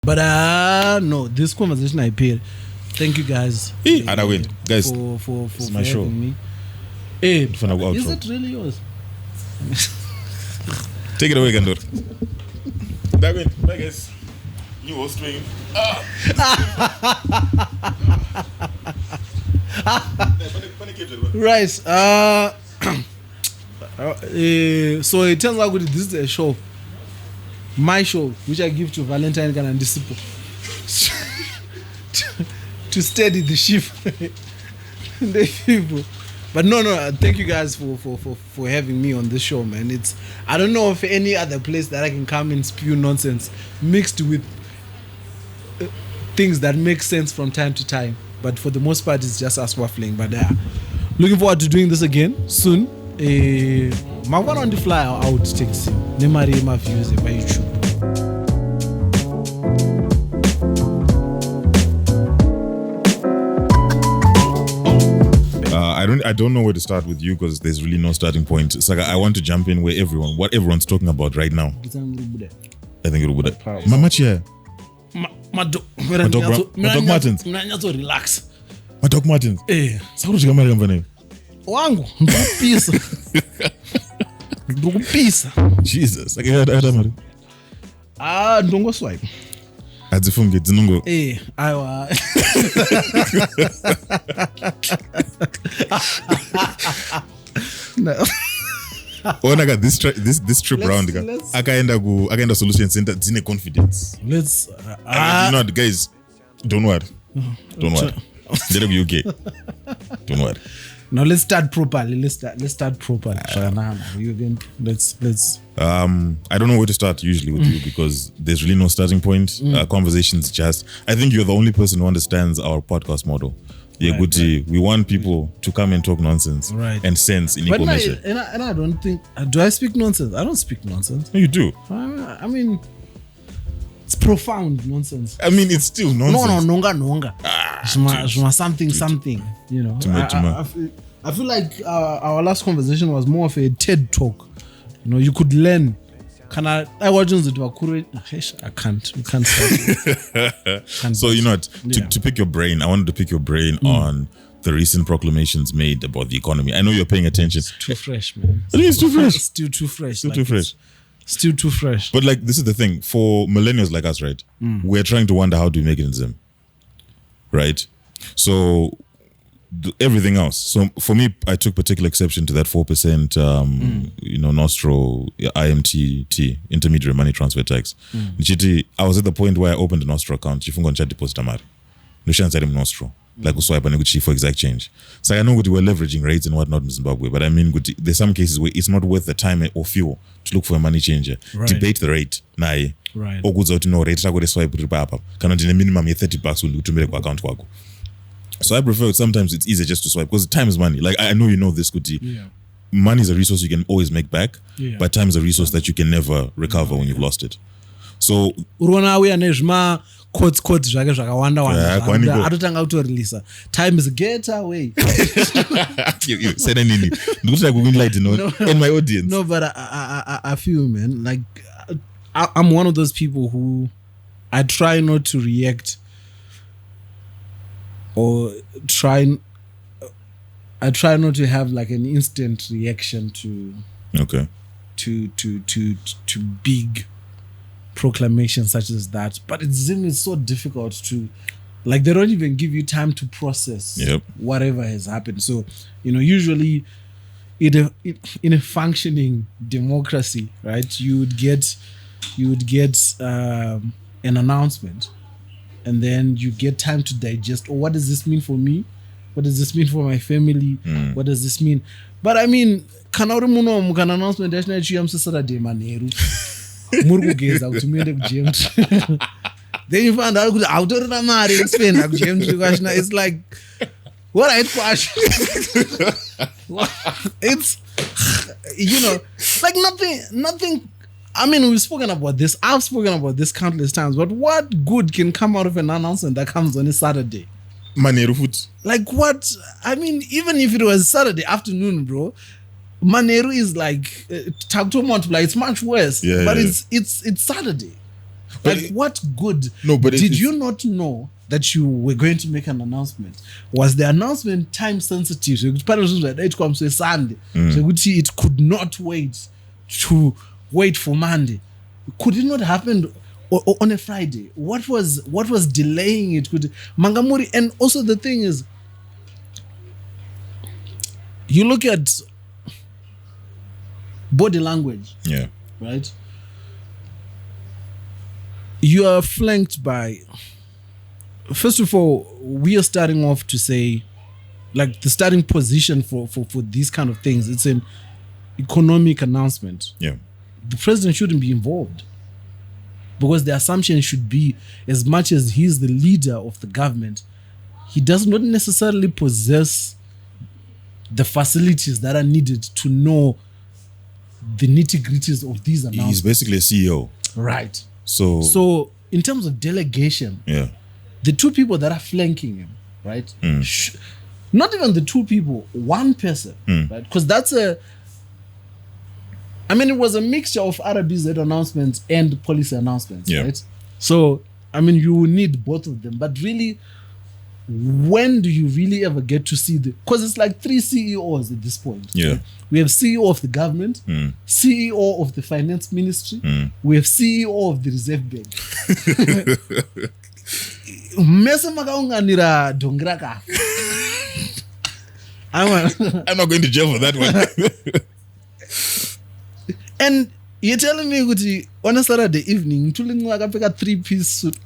But no, this conversation I paid. Thank you guys. And I win, guys. For my show. Me. Hey, is outro. it really yours? Take it away, Kandoro. That win, bye guys. New host stream. Right. So it turns out this is a show. My show, which I give to Valentine and Disciple to steady the ship. The people. But no, thank you guys for having me on this show, man. I don't know of any other place that I can come and spew nonsense mixed with things that make sense from time to time. But for the most part, it's just us waffling. But looking forward to doing this again soon. My one on the fly out Techzim. Nemari my views by YouTube. I don't know where to start with you because there's really no starting point. It's like I want to jump in where what everyone's talking about right now. I think it would be Mamachi. My dog Martins. Relax. My dog Martins. Sauti kama company. Wangu ndokupisa. Jesus. Ndongo swipe. Adzifunge dzinongo. Aiwa. No. Onaka this trip round akaenda solution center dzine confidence. Let's you know, guys, don't worry. They're UK. Don't worry. Now let's start properly. Let's start properly. Let's. I don't know where to start usually with you because there's really no starting point. Conversations just. I think you're the only person who understands our podcast model. Yeah, right, right. We want people to come and talk nonsense, right, and sense in equal measure. And I don't think. Do I speak nonsense? I don't speak nonsense. No, you do. I mean, it's profound nonsense. I mean, it's still nonsense. No, nonga. Something. You know. I feel like our last conversation was more of a TED talk. You know, you could learn. I can't. We can't start. So you know what? To pick your brain, I wanted to pick your brain on the recent proclamations made about the economy. I know you're paying attention. It's too fresh, man. It's too fresh. Still too fresh. Still too fresh. But like, this is the thing for millennials like us, right? We're trying to wonder how do we make it in Zim, right? So everything else. So for me, I took particular exception to that 4%, Nostro IMT intermediary money transfer tax. I was at the point where I opened a Nostro account. Chifunga deposit amari. Nushanza Nostro. Like uswipe and for exact change. So I know we're leveraging rates and whatnot in Zimbabwe, but I mean, there's some cases where it's not worth the time or fuel to look for a money changer. Right. Debate the rate. Right. Or goods out to know rate. Swipe cannot in a minimum $30 will to make account. So I prefer sometimes it's easier just to swipe because time is money. Like I know you know this, Kuti. Yeah. Money is a resource you can always make back, but time is a resource that you can never recover when you've lost it. So quotes zvakawanda atotanga kutoreleasa time is get away. You said anything. Looks like we win light, in my audience. No, but I feel, man, like I'm one of those people who I try not to react or I try not to have like an instant reaction to big proclamations such as that. But it's so difficult to, like, they don't even give you time to process whatever has happened. So, usually in a functioning democracy, right, you would get an announcement, and then you get time to digest. Oh, what does this mean for me? What does this mean for my family? What does this mean? But I mean, kana uri muno mukana announcement yachina chiyamsa Saturday manheru. Muri kugeza kuti muende kugym. Then you find out kuti autorina mari yekuspenda kugym kwachina. It's like, what I kwash. It's, like nothing. I mean, we've spoken about this. I've spoken about this countless times. But what good can come out of an announcement that comes on a Saturday? Maneru foot. Like what? I mean, even if it was Saturday afternoon, bro, Maneru is like it's much worse. But it's Saturday. But like, what good but did you not know that you were going to make an announcement? Was the announcement time sensitive? So it comes to Sunday. So it could not wait for Monday. Could it not happen on a Friday? What was delaying it? Mangamuri, and also the thing is, you look at body language. Yeah. Right? You are flanked by, first of all, we are starting off to say, like, the starting position for these kind of things, it's an economic announcement. Yeah. The president shouldn't be involved, because the assumption should be, as much as he's the leader of the government, he does not necessarily possess the facilities that are needed to know the nitty-gritties of these announcements. He's basically a CEO. Right. So in terms of delegation, yeah, the two people that are flanking him, right? Not even the two people, one person, right? Because it was a mixture of RBZ announcements and policy announcements, right? So, you will need both of them. But really, when do you really ever get to see because it's like 3 CEOs at this point. Yeah. Right? We have CEO of the government, CEO of the finance ministry, we have CEO of the Reserve Bank. I'm not going to jail for that one. And you're telling me on a Saturday evening, I got a 3-piece suit.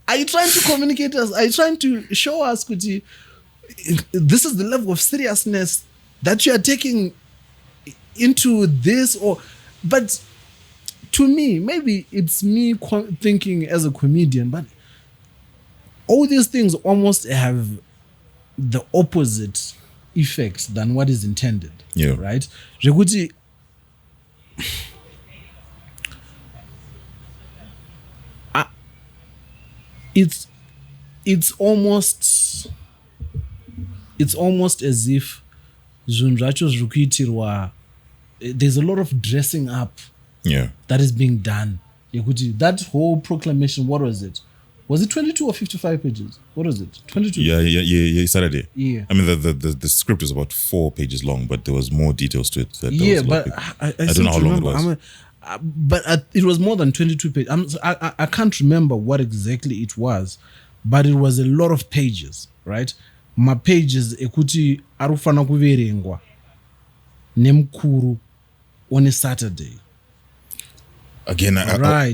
Are you trying to communicate us? Are you trying to show us this is the level of seriousness that you are taking into this? But to me, maybe it's me thinking as a comedian, but all these things almost have the opposite effect than what is intended. Yeah. Right? It's almost as if there's a lot of dressing up that is being done. That whole proclamation, what was it? Was it 22 or 55 pages? What was it? 22? Yeah, Saturday. Yeah. The script is about 4 pages long, but there was more details to it. But I don't know how long it was. But it was more than 22 pages. I can't remember what exactly it was, but it was a lot of pages, right? My pages ekuti arufana kuverengwa nemkuru on a Saturday. Again, I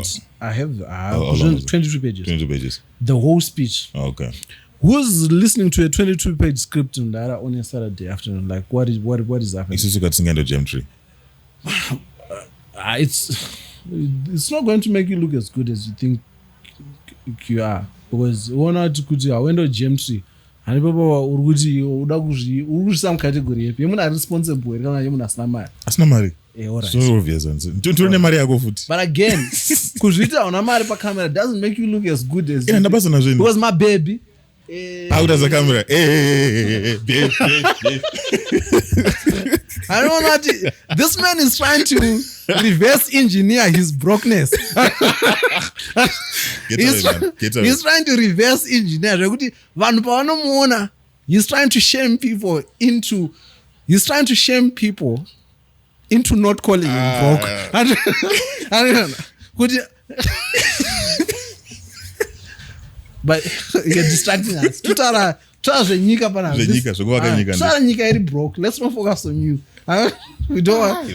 have 22 pages. 22 pages. The whole speech. Oh, okay. Who's listening to a 22-page script on a Saturday afternoon? Like, what is happening? It's just got some kind of gem tree. It's not going to make you look as good as you think you are, because one out to I went to gem tree and people some category if you're responsible asina mari so obvious. But again, kuzvita una mari pa camera doesn't make you look as good as because my baby out as a camera. I don't know what this man is trying to reverse engineer his brokenness. He's trying to reverse engineer. He's trying to shame people into not calling him broke. I don't know. But you're distracting us. Nyika broke. Let's not focus on you. We don't want.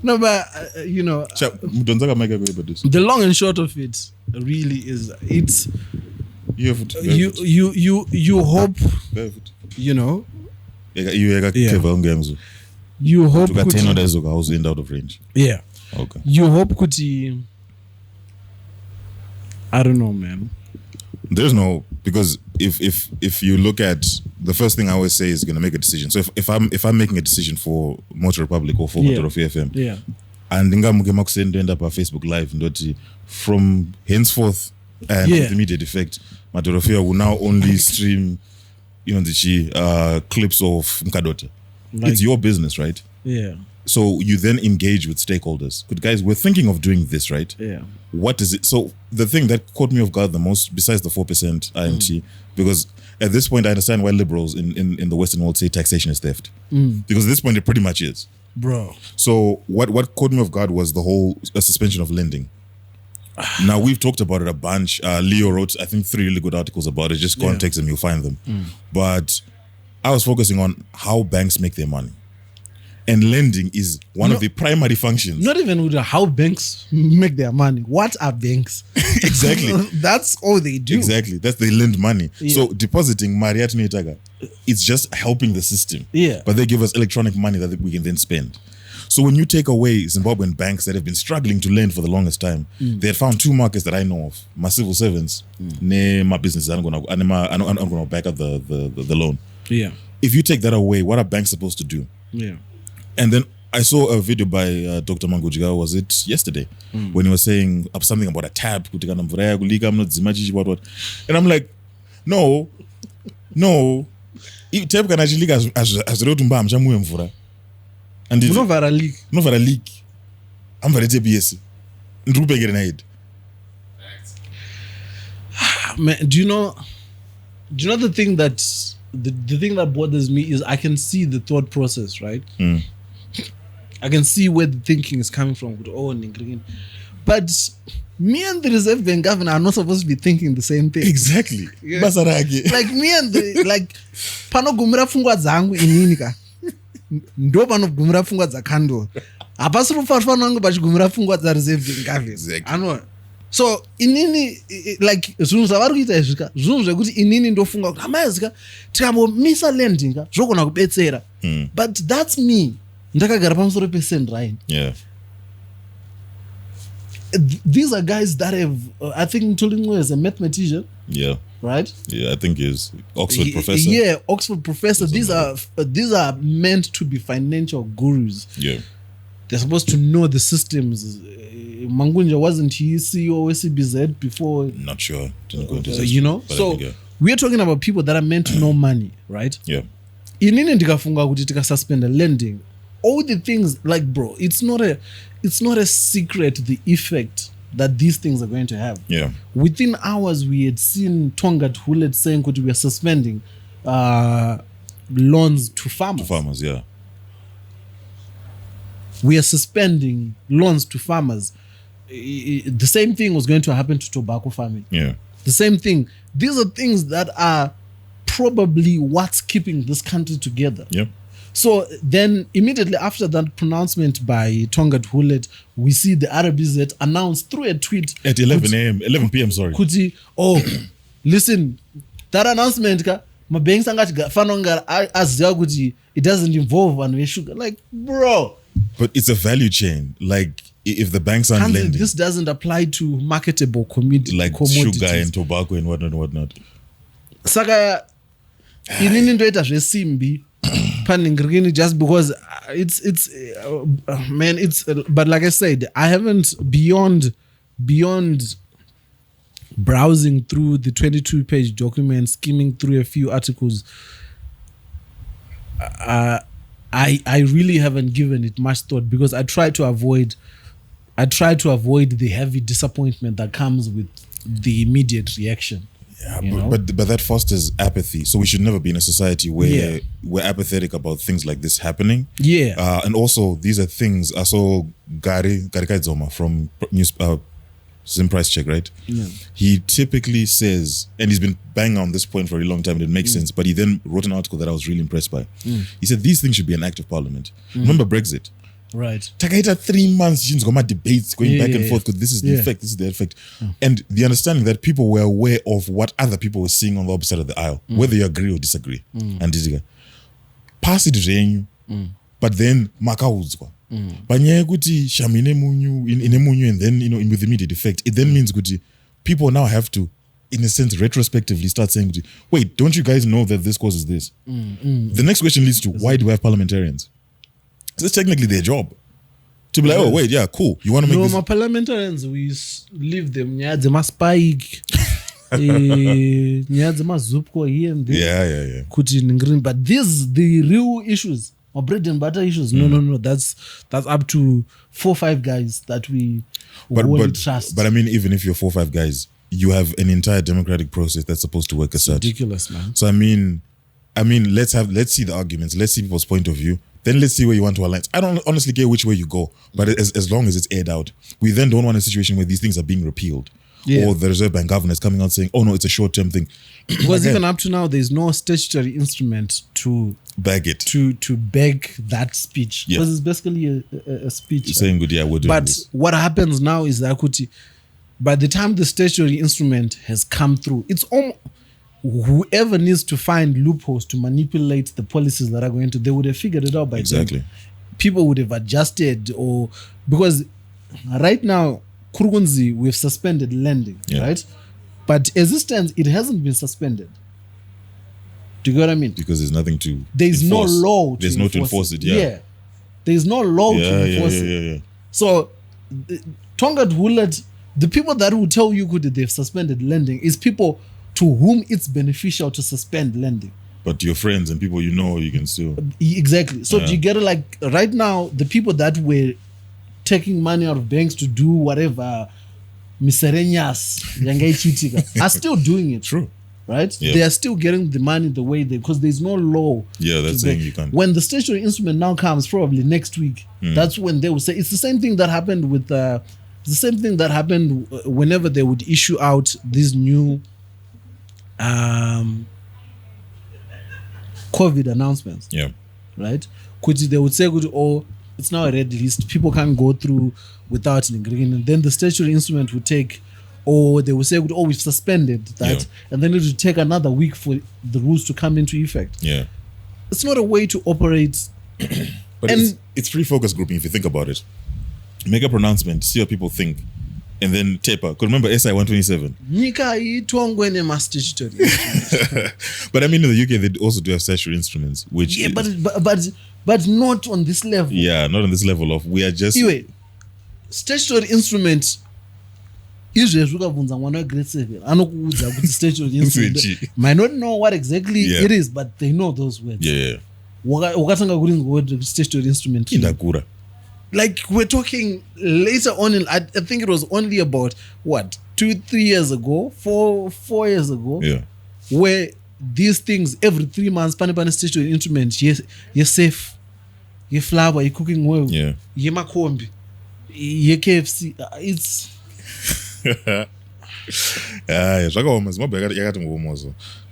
No, but the long and short of it really is you hope, you hope out of range. Yeah. Okay. You hope kuti I don't know, man. There's no, because if you look at the first thing I always say is gonna make a decision. So if I'm making a decision for Motor Republic or for Motor FM, and end up on Facebook Live, from henceforth And with immediate effect, Madorofia will now only stream, clips of Mkadota. Like, it's your business, right? Yeah. So you then engage with stakeholders. Good guys, we're thinking of doing this, right? Yeah. What is it? So the thing that caught me off guard the most, besides the 4% IMT, because at this point I understand why liberals in the Western world say taxation is theft. Because at this point it pretty much is. Bro. So what caught me off guard was the whole suspension of lending. Now we've talked about it a bunch. Leo wrote, I think, 3 really good articles about it. Just go on Techzim, you'll find them. But I was focusing on how banks make their money. And lending is one of the primary functions. Not even with how banks make their money. What are banks? Exactly. That's all they do. Exactly. That's they lend money. Yeah. So depositing Mariat Netaga, it's just helping the system. Yeah. But they give us electronic money that we can then spend. So when you take away Zimbabwean banks that have been struggling to lend for the longest time, they had found 2 markets that I know of: my civil servants, my businesses. I'm gonna back up the loan. Yeah. If you take that away, what are banks supposed to do? Yeah. And then I saw a video by Dr. Mangudya, was it yesterday, when he was saying something about a tab, and I'm like, no, tab can actually leak as road mvura. And no leak. I'm very TBS. Man, do you know the thing that the thing that bothers me is I can see the thought process, right? I can see where the thinking is coming from. But me and the Reserve Bank governor are not supposed to be thinking the same thing. Exactly. Yeah. Like me and the pano gumira fungwa zangu ininika. Ndo pano gumira fungwa za Kandoro. Hapasi rufarfano wangu bachigumira fungwa za Reserve Bank governor. Exactly. So inini like zvinhu zvavari kuita izvika zvinhu zvekuti inini ndofunga kuti amazika tikambomisa lending zvogona kubetsera. But that's me. Ndakagara pamusoro pe-Sendrine. Yeah. These are guys that have I think Ntulingwe is a mathematician. Yeah. Right? Yeah, I think he's Oxford professor. Yeah, Oxford professor. These are meant to be financial gurus. Yeah. They're supposed to know the systems. Mangudya, wasn't he CEO of CBZ before? Not sure. So we're talking about people that are meant to know money, right? Yeah. Inini ndikafunga kuti tikasuspend lending, all the things, like, bro, it's not a secret the effect that these things are going to have. Yeah. Within hours, we had seen Tonga Hulet saying that we are suspending loans to farmers. To farmers, yeah. We are suspending loans to farmers. The same thing was going to happen to tobacco farming. Yeah. The same thing. These are things that are probably what's keeping this country together. Yeah. So then immediately after that pronouncement by Tonga Hulet, we see the RBZ announced through a tweet at 11 p.m. Sorry. Kuti, listen, that announcement, my banks it doesn't involve one sugar. Like, bro. But it's a value chain. Like, if the banks aren't lending, this doesn't apply to marketable commodities like sugar and tobacco and whatnot. Saka, inini ndoita zvesimbi paningirgini just because it's man, it's but like I said, I haven't beyond browsing through the 22-page document, skimming through a few articles. I really haven't given it much thought because I try to avoid the heavy disappointment that comes with the immediate reaction. Yeah, but that fosters apathy. So we should never be in a society where we're apathetic about things like this happening. Yeah. And also, these are things. I saw Gary Kaidzoma from Zim Price Check, right? Yeah. He typically says, and he's been banging on this point for a long time, and it makes sense, but he then wrote an article that I was really impressed by. He said, these things should be an act of parliament. Remember Brexit? Right. Takaita 3 months, she's got my debates going back and forth because this is the effect, this is the effect. And the understanding that people were aware of what other people were seeing on the opposite side of the aisle, whether you agree or disagree. And pass it to but then makaudzwa. But kuti shamine munyu ine munyu, and then with immediate effect, it then means kuti people now have to, in a sense, retrospectively start saying, wait, don't you guys know that this causes this? The next question leads to, why do we have parliamentarians? That's technically their job. To be like, oh wait, yeah, cool. You want to make no, this? my parliamentarians, we leave them. Yeah, they must spike. Yeah, they must zupko here and there. Yeah. Kuti ningrin. But the real issues, or bread and butter issues. No. That's up to 4 or 5 guys that we won't trust. But I mean, even if you're 4 or 5 guys, you have an entire democratic process that's supposed to work as such. Ridiculous, man. So I mean, let's see the arguments. Let's see people's point of view. Then let's see where you want to align. I don't honestly care which way you go, but as long as it's aired out, we then don't want a situation where these things are being repealed. Yeah. Or the Reserve Bank governor is coming out saying, oh no, it's a short-term thing. Because even up to now, there's no statutory instrument to beg it. To beg that speech. Yeah. Because it's basically a speech. You're saying good, yeah, we're doing this. But what happens now is that by the time the statutory instrument has come through, it's almost whoever needs to find loopholes to manipulate the policies that are going to, they would have figured it out by then. People would have adjusted, or because right now, Kurgunzi, we've suspended lending, right? But as it stands, it hasn't been suspended. Do you get what I mean? Because there's nothing to There's enforce. no law to There's no to enforce it, There's no law to enforce it. So, Tonga Hulet, the people that will tell you they've suspended lending is people to whom it's beneficial to suspend lending. But your friends and people you know, you can still... Exactly. So do you get it? Like, right now, the people that were taking money out of banks to do whatever miscellaneous are still doing it. True. Right? Yeah. They are still getting the money the way because there's no law. Yeah, that's saying you can't. When the statutory instrument now comes, probably next week, that's when they will say it's the same thing that happened with whenever they would issue out these new COVID announcements. Yeah. Right? They would say, oh, it's now a red list. People can't go through without an agreement. And then the statutory instrument would take, or they would say, oh, we've suspended that. And then it would take another week for the rules to come into effect. Yeah. It's not a way to operate. But it's free focus grouping if you think about it. Make a pronouncement, see what people think, and then taper. Because remember SI 127. But I mean, in the UK, they also do have statutory instruments, which but not on this level. Yeah, not on this level of we are just. Anyway, statutory instruments. Israel grade 7. Statutory instrument. Might not know what exactly it is, but they know those words. Yeah. Statutory instrument. Indakura. Like we're talking later on, I think it was only about 2-3 years ago, 4 years ago, where these things every 3 months, pan statutory instrument, yes, safe, ye flour, ye cooking oil, ye makombi, ye KFC. It's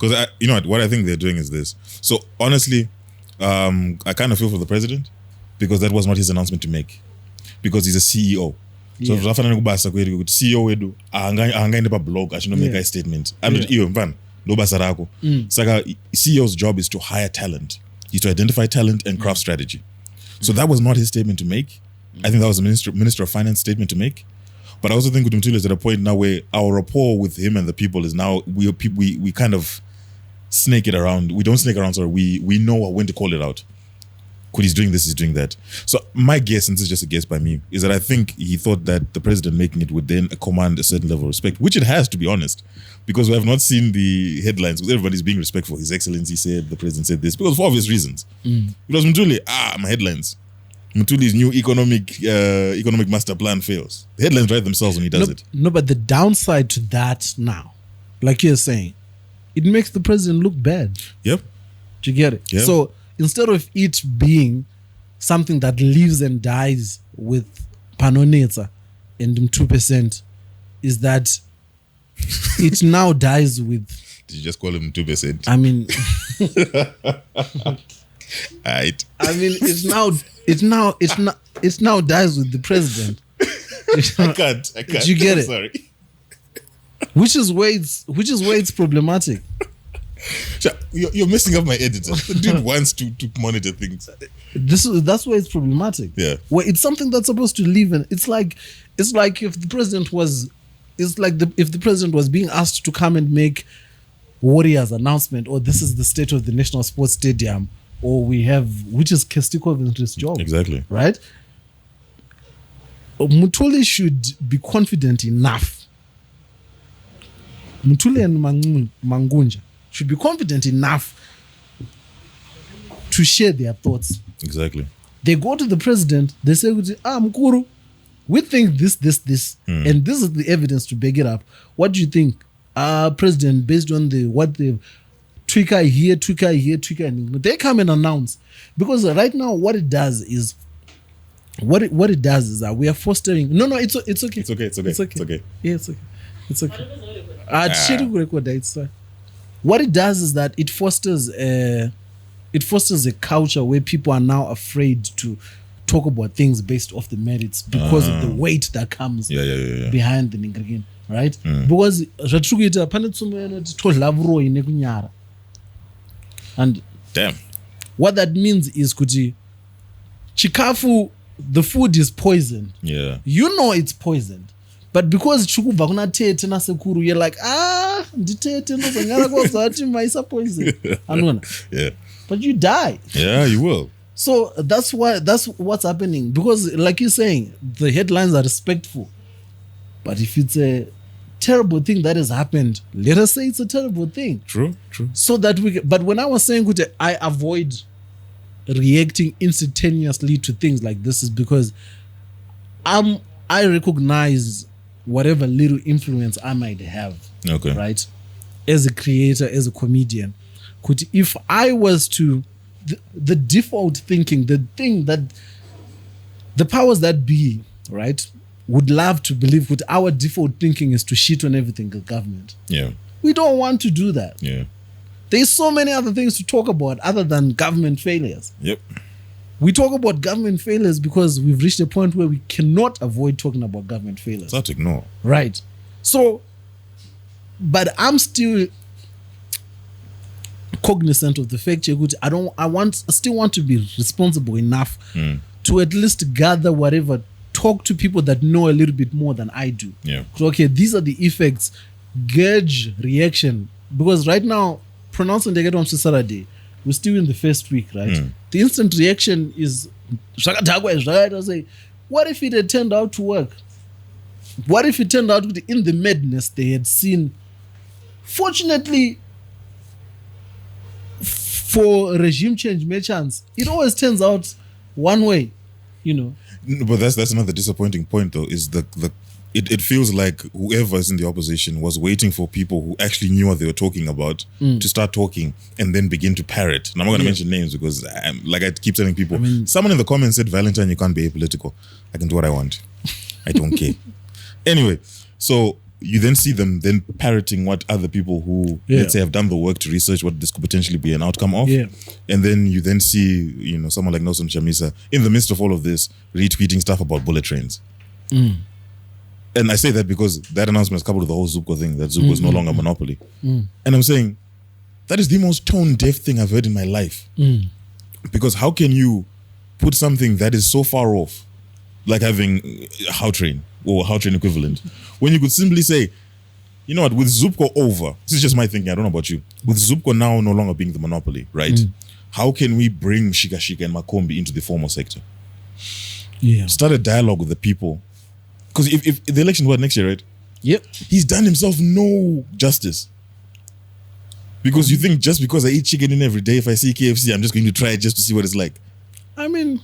because you know what I think they're doing is this. So honestly, I kind of feel for the president. Because that was not his announcement to make. Because he's a CEO. So zvafanana kubasa kwedu kuti CEO wedu haangaende pablog achinomeka a statement. Iwe mfana ndo basa rako. Saka CEO's job is to hire talent. He's to identify talent and craft strategy. So that was not his statement to make. I think that was the Minister of Finance statement to make. But I also think Mtuli is at a point now where our rapport with him and the people is now we kind of snake it around. We don't snake around, sorry. We know when to call it out. He's doing this, he's doing that. So my guess, and this is just a guess by me, is that I think he thought that the president making it would then command a certain level of respect, which it has, to be honest, because we have not seen the headlines, because everybody's being respectful. His Excellency said, the president said this, because for obvious reasons. Because Mtuli, my headlines. Mtuli's new economic master plan fails. The headlines write themselves when he does it. No, but the downside to that now, like you're saying, it makes the president look bad. Yep. Do you get it? Yep. So instead of it being something that lives and dies with Panoneta and 2%, is that it now dies with. Did you just call him 2%? I mean, right. I mean, it now dies with the president. I can't. Did you get it? Sorry. Which is where it's problematic. You're messing up my editor. The dude wants to monitor things. That's why it's problematic. Yeah. Where it's something that's supposed to live in. It's like if the president was being asked to come and make Warriors announcement, or this is the state of the National Sports Stadium, or which is Kestikovich's job. Exactly. Right? Mutule should be confident enough. Mutule and Mangudya should be confident enough to share their thoughts. Exactly. They go to the president, they say, Mkuru, we think this, and this is the evidence to back it up. What do you think? President, based on what the tweaker here, they come and announce. Because right now, what it does is that we are fostering. No, it's okay. It's okay. Yeah, it's okay. It's okay. What it does is that it fosters a culture where people are now afraid to talk about things based off the merits because of the weight that comes behind the ingredient, right? Because and damn, what that means is kuti chikafu, the food is poisoned. Yeah, you know it's poisoned, but because chukubva kuna tete na sekuru, you're like, nditete ndozonyara kwazati maisa poison. Anona. Yeah. But you die. Yeah, you will. So that's what's happening. Because like you're saying, the headlines are respectful. But if it's a terrible thing that has happened, let us say it's a terrible thing. True. So that but when I was saying I avoid reacting instantaneously to things like this is because I recognize whatever little influence I might have. Okay. Right? As a creator, as a comedian. If I was to the default thinking, the thing that the powers that be, right, would love to believe that our default thinking is to shit on everything the government. Yeah. We don't want to do that. Yeah. There's so many other things to talk about other than government failures. Yep. We talk about government failures because we've reached a point where we cannot avoid talking about government failures. It's hard to ignore. Right. So, but I'm still cognizant of the fact that I still want to be responsible enough to at least gather whatever, talk to people that know a little bit more than I do. Yeah. Okay, these are the effects, gauge reaction. Because right now, pronouncing the on Saturday, we're still in the first week, right? The instant reaction is I say, what if it had turned out to work? What if it turned out to be in the madness they had seen? Fortunately, for regime change merchants, it always turns out one way, you know. But that's another disappointing point, though, is it feels like whoever is in the opposition was waiting for people who actually knew what they were talking about to start talking and then begin to parrot. And I'm not going to mention names because, like I keep telling people, someone in the comments said, Valentine, you can't be apolitical. I can do what I want. I don't care. Anyway, so you then see them then parroting what other people who, let's say, have done the work to research what this could potentially be an outcome of. Yeah. And then you then see, you know, someone like Nelson Chamisa, in the midst of all of this, retweeting stuff about bullet trains. And I say that because that announcement is coupled with the whole Zupco thing, that Zupco is no longer a monopoly. And I'm saying, that is the most tone-deaf thing I've heard in my life. Because how can you put something that is so far off, like having How Train, or How Train equivalent, when you could simply say, you know what, with Zupco over, this is just my thinking, I don't know about you, with Zupco now no longer being the monopoly, right? How can we bring Mshikashika and Makombi into the formal sector? Yeah. Start a dialogue with the people. Because if the election were next year, right? Yep. He's done himself no justice. Because you think just because I eat chicken in every day, if I see KFC, I'm just going to try it just to see what it's like. I mean,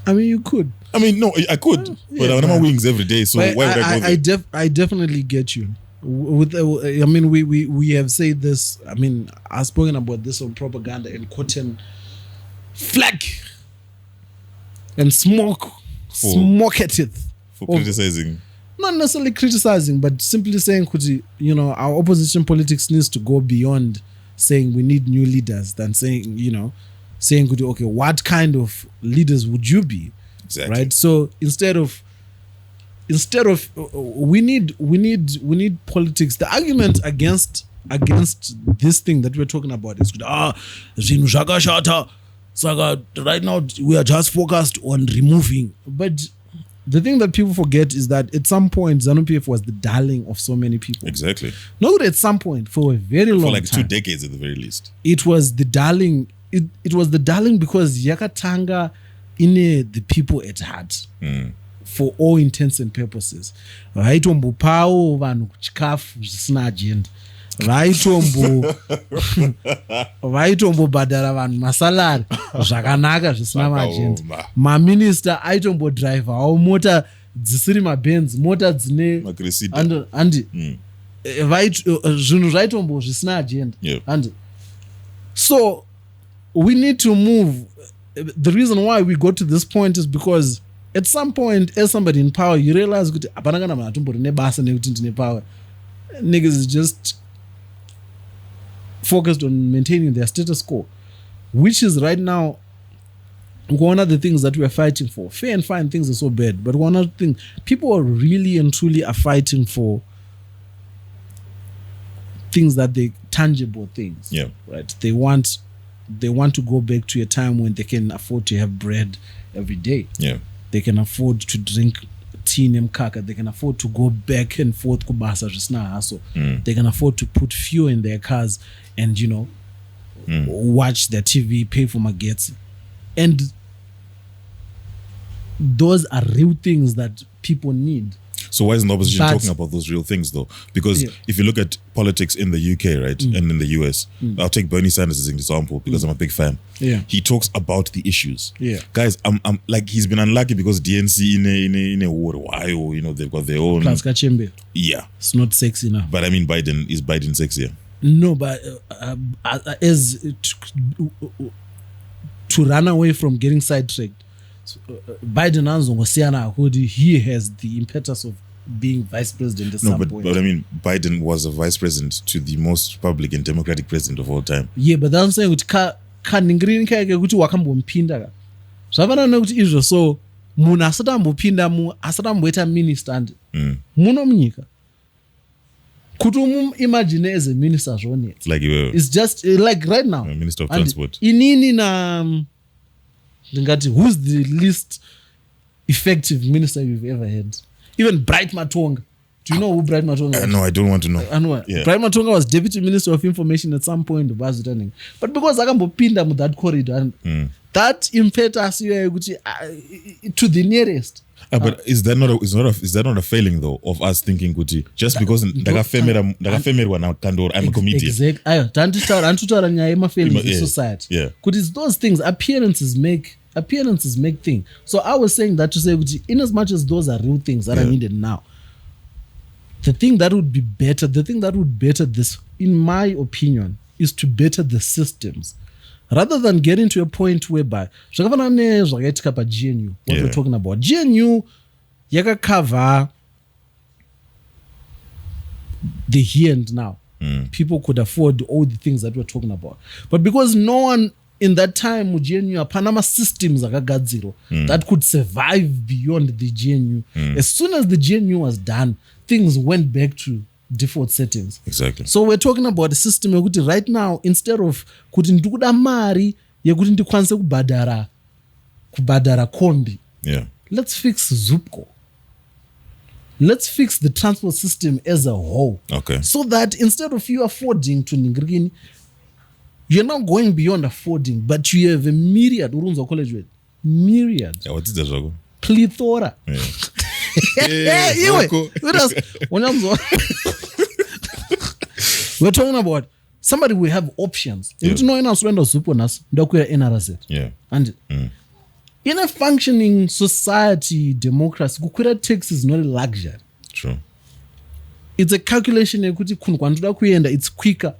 you could. I mean, no, I could, but I'm not wings every day, so why would I go there? I definitely get you. I mean, we have said this. I mean, I've spoken about this on Properganda and cotton flag and smoke at it for criticizing. Not necessarily criticizing, but simply saying, you know, our opposition politics needs to go beyond saying we need new leaders than saying, you know, okay, what kind of leaders would you be? Exactly. Right. So instead of we need politics. The argument against this thing that we're talking about is ZIMRA. So right now we are just focused on removing. But the thing that people forget is that at some point ZANU-PF was the darling of so many people. Exactly. Not at some point, for a very long time. For like 2 decades at the very least. It was the darling. It was the darling because Yakatanga the people at heart. For all intents and purposes. Vaitombopawo vanhu chikafu zvisina agenda. Vaitombobhadhara vanhu masalari zvakanaka zvisina maagenda. Maminista aitombodhiraivhawo mota dzisiri mabenz, mota dzine handi zvinhu zvaitombo zvisina agenda. And so we need to move. The reason why we got to this point is because at some point, as somebody in power, you realize that apana kana munhu atombori nebasa nekuti ndine power. Niggas is just focused on maintaining their status quo, which is right now one of the things that we are fighting for. Fair and fine, things are so bad, but one of the things people are really and truly are fighting for things that they tangible things. Yeah. Right. They want to go back to a time when they can afford to have bread every day. Yeah. They can afford to drink tea nemkaka. They can afford to go back and forth kubasa zvisina hassle. They can afford to put fuel in their cars and watch their TV, pay for magetsi. And those are real things that people need. So why isn't the opposition talking about those real things though? Because if you look at politics in the UK, right, and in the US, I'll take Bernie Sanders as an example because I'm a big fan. Yeah. He talks about the issues. Yeah. Guys, I'm like, he's been unlucky because DNC in a war, why, they've got their own. Plus Kachembe. Yeah. It's not sexy enough. But I mean, is Biden sexier? No, but to run away from getting sidetracked, Biden he has the impetus of being vice president at some point. But I mean, Biden was a vice president to the most Republican Democratic president of all time. Yeah, but that's saying kaningirini kake kuti wakambompinda ka. Zvavana nekuti izvo, so munhu asatambopinda asatamboita minister and muno munyika. Kuti imagine as a minister zvone. It's just like right now. Minister of Transport. Inini na who's the least effective minister you've ever had? Even Bright Matonga. Do you know who Bright Matonga was? No, I don't want to know. Yeah. Bright Matonga was deputy minister of information at some point. But because akambopinda mu that corridor, and that impetus to the nearest. But is that not a failing though of us thinking kuti just because ndakafemerwa na Kandoro, I'm a comedian? Exactly. Tanditaura nyaya yemafailings in society. Yeah. Kuti it's those things, appearances make things. So I was saying that to say kuti in as much as those are real things that are needed now, the thing that would better this, in my opinion, is to better the systems. Rather than getting to a point whereby zvakaitika paGNU, what we're talking about. GNU yakakava the here and now. People could afford all the things that we're talking about. But because no one in that time GNU Panama systems that could survive beyond the GNU. As soon as the GNU was done, things went back to default settings. Exactly. So we're talking about a system yekuti right now, instead of kuti ndikuda mari yekuti ndikwanise kubhadhara kombi, let's fix Zupco. Let's fix the transport system as a whole. Okay. So that instead of you affording to Ningirigini, you're not going beyond affording, but you have a myriad. Myriad. Yeah, what is that? Plethora. We're talking about somebody will have options. And in a functioning society, democracy, kukwira tax is not a luxury. True. It's a calculation. It's quicker.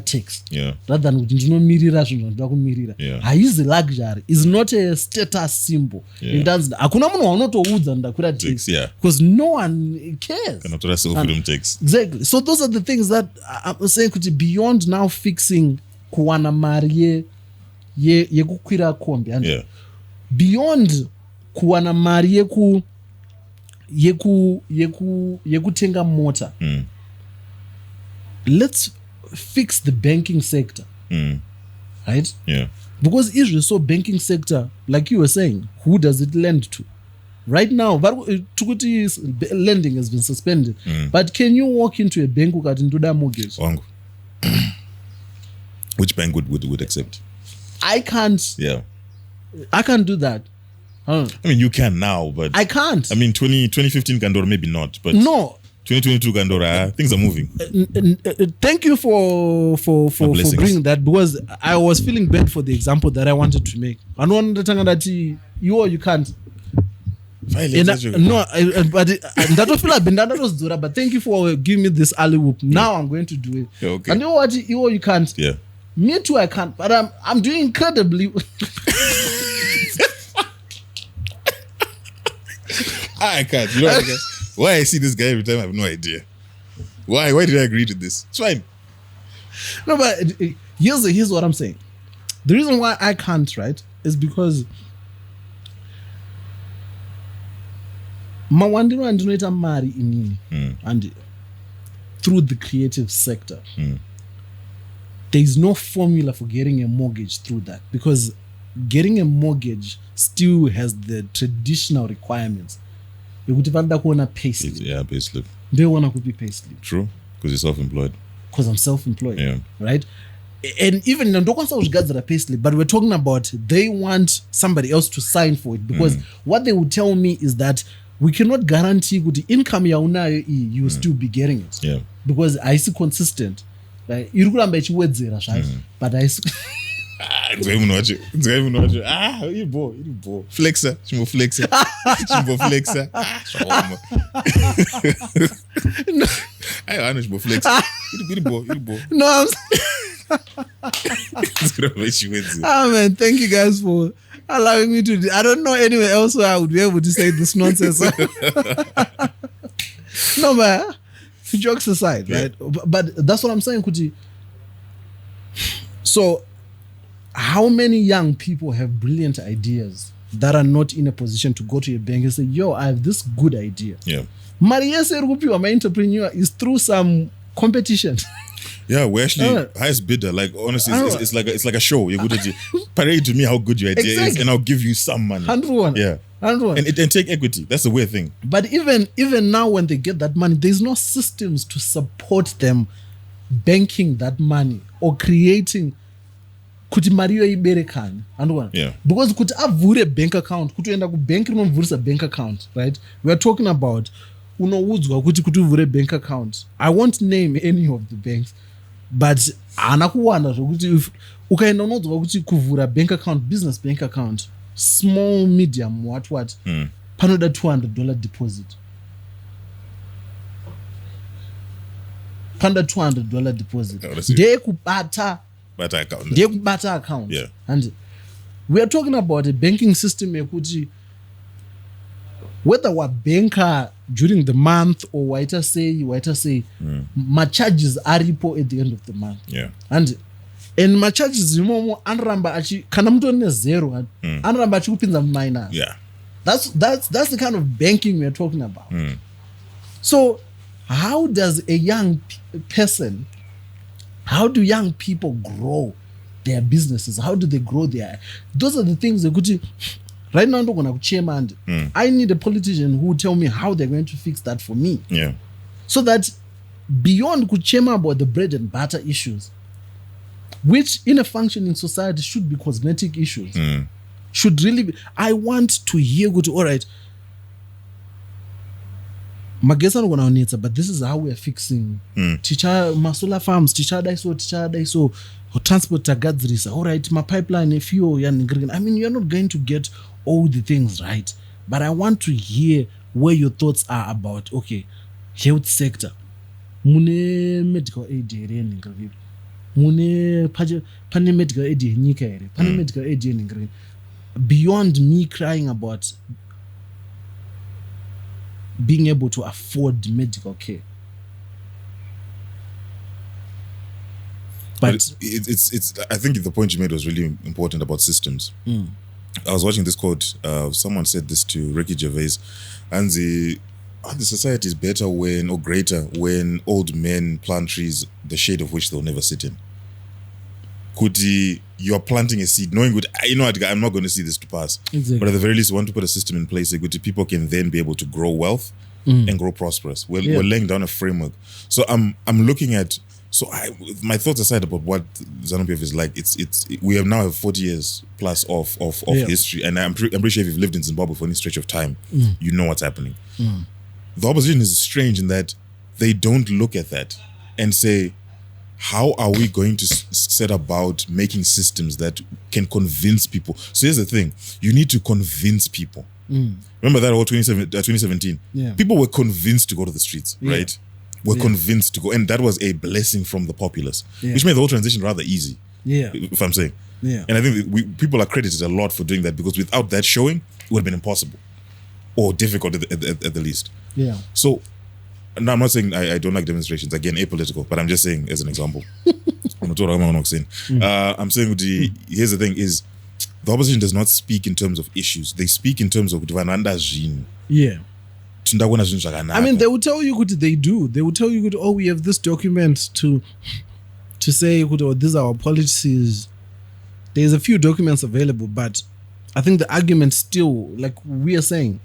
Tax rather than ndinomirira zvinhu zvandoda kumirira. Haizi luxury, is not a status symbol. It doesn't. Hakuna munhu wanotoudza ndakwira tax because no one cares. Exactly. So those are the things that I'm saying kuti beyond now fixing kuwana mari yekukwira kombi and beyond kuwana mari yekutenga mota. Let's fix the banking sector. Right? Yeah. Because Israel saw banking sector, like you were saying, who does it lend to? Right now, lending has been suspended. But can you walk into a bank and do that mortgage? Which bank would accept? I can't. Yeah. I can't do that. I mean, you can now, but I can't. I mean, 2015 Kandoro, maybe not, but No. 2022 Kandoro, things are moving. Thank you for bringing that, because I was feeling bad for the example that I wanted to make. I don't understand that you can't. No, but but thank you for giving me this alley whoop. Now I'm going to do it. Yeah, okay. And you know what? You can't. Yeah. Me too, I can't. But I'm doing incredibly. I can't. You know what, guys? Why I see this guy every time, I have no idea. Why did I agree to this? It's fine. No, but here's what I'm saying. The reason why I can't, right, is because mawandiro andinoita mari inini and through the creative sector. There is no formula for getting a mortgage through that, because getting a mortgage still has the traditional requirements. You would have payslip. Yeah, payslip. They want to be payslip. True, because you're self-employed. Because I'm self-employed. Yeah. Right? And even don't want regards that are payslip, but we're talking about they want somebody else to sign for it, because what they would tell me is that we cannot guarantee the income you will still be getting it. Yeah. Because I see consistent. Like you but I see You flexer, flexer. I know flexer. No, man, thank you guys for allowing me to. I don't know anywhere else where I would be able to say this nonsense. No, man. Jokes aside, right? But that's what I'm saying, Kuti. So, how many young people have brilliant ideas that are not in a position to go to a bank and say, yo, I have this good idea? Yeah. Maria Serupi, my entrepreneur, is through some competition. Yeah, we're actually highest bidder. Like honestly, it's like a show. You're good at it. Parade to me how good your idea is, and I'll give you some money. 101. Yeah. 101. And take equity. That's the weird thing. But even now, when they get that money, there's no systems to support them banking that money or creating. Kuti Mario iberekani. Yeah. Because kuti avhure bank account, kuti enda ku bank rinovhurisa bank account, right? We are talking about unoudzwa kuti uvhure bank account. I won't name any of the banks, but haana kuwanda zvokuti ukaenda unodzwa kuti kuvhura bank account, business bank account, small, medium, what panoda $200 deposit. Panda $200 deposit. Ndekubata account. Yeah. And we are talking about a banking system yekuti whether wabanker during the month or waita say my charges aripo at the end of the month. Yeah. And my charges imomo anramba achi kana mtu ne zero anramba achi kupinza minus. Yeah. That's the kind of banking we are talking about. So how does a young person, how do young people grow their businesses? How do they grow those are the things that could. Right now, I'm not going to chairman. I need a politician who will tell me how they're going to fix that for me. Yeah. So that beyond kuchema about the bread and butter issues, which in a functioning society should be cosmetic issues, should really be. I want to hear good. All right. But this is how we are fixing. Teacher Masula farms, teacher daiso, or transport tagadzrisa. All right, my pipeline, if you I mean, you're not going to get all the things right. But I want to hear where your thoughts are about, okay, health sector. Mune medical aid here. Mune pane medical aid here. Pane medical aid here. Beyond me crying about being able to afford medical care. But it's I think the point you made was really important about systems. I was watching this quote. Someone said this to Ricky Gervais, and the society is better or greater when old men plant trees, the shade of which they'll never sit in. You're planting a seed, knowing good. I'm not going to see this to pass. Exactly. But at the very least, we want to put a system in place where people can then be able to grow wealth and grow prosperous. We're laying down a framework. So I'm looking at So my thoughts aside about what ZANU-PF is like, we have now have 40 years plus of history, and I'm pretty sure if you've lived in Zimbabwe for any stretch of time, you know what's happening. The opposition is strange in that they don't look at that and say, how are we going to set about making systems that can convince people? So here's the thing, you need to convince people. Remember that whole 2017? Yeah. People were convinced to go to the streets, right? Were convinced to go, and that was a blessing from the populace, which made the whole transition rather easy. If I'm saying, and I think people are credited a lot for doing that, because without that showing, it would have been impossible or difficult at the least. So now I'm not saying I don't like demonstrations, again, apolitical, but I'm just saying as an example. I'm saying here's the thing: is the opposition does not speak in terms of issues; they speak in terms of I mean, they will tell you what they do. They will tell you, oh, we have this document to say, oh, these are our policies. There's a few documents available, but I think the argument still, like we are saying,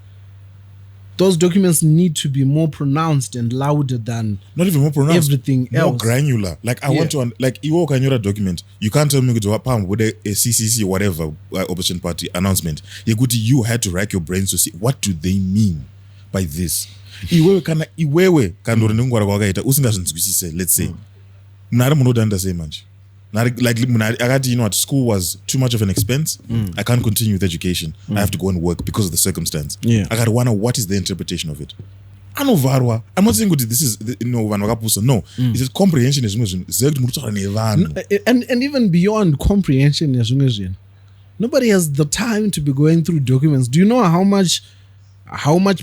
those documents need to be more pronounced and louder than not even more pronounced, everything else. More granular. Like I want to, like you can a document. You can't tell me to palm with a CCC whatever opposition party announcement. You had to rack your brains to see what do they mean by this. Iwewe Kandoro nengwara kwakaita usingazvinzwisise, let's say. Mnari munodanda sei manje. Like akati, you know what, school was too much of an expense. I can't continue with education. I have to go and work because of the circumstance. I gotta wonder what is the interpretation of it. Anovarwa. I'm not saying this is no. It is comprehension is and even beyond comprehension, nobody has the time to be going through documents. Do you know how much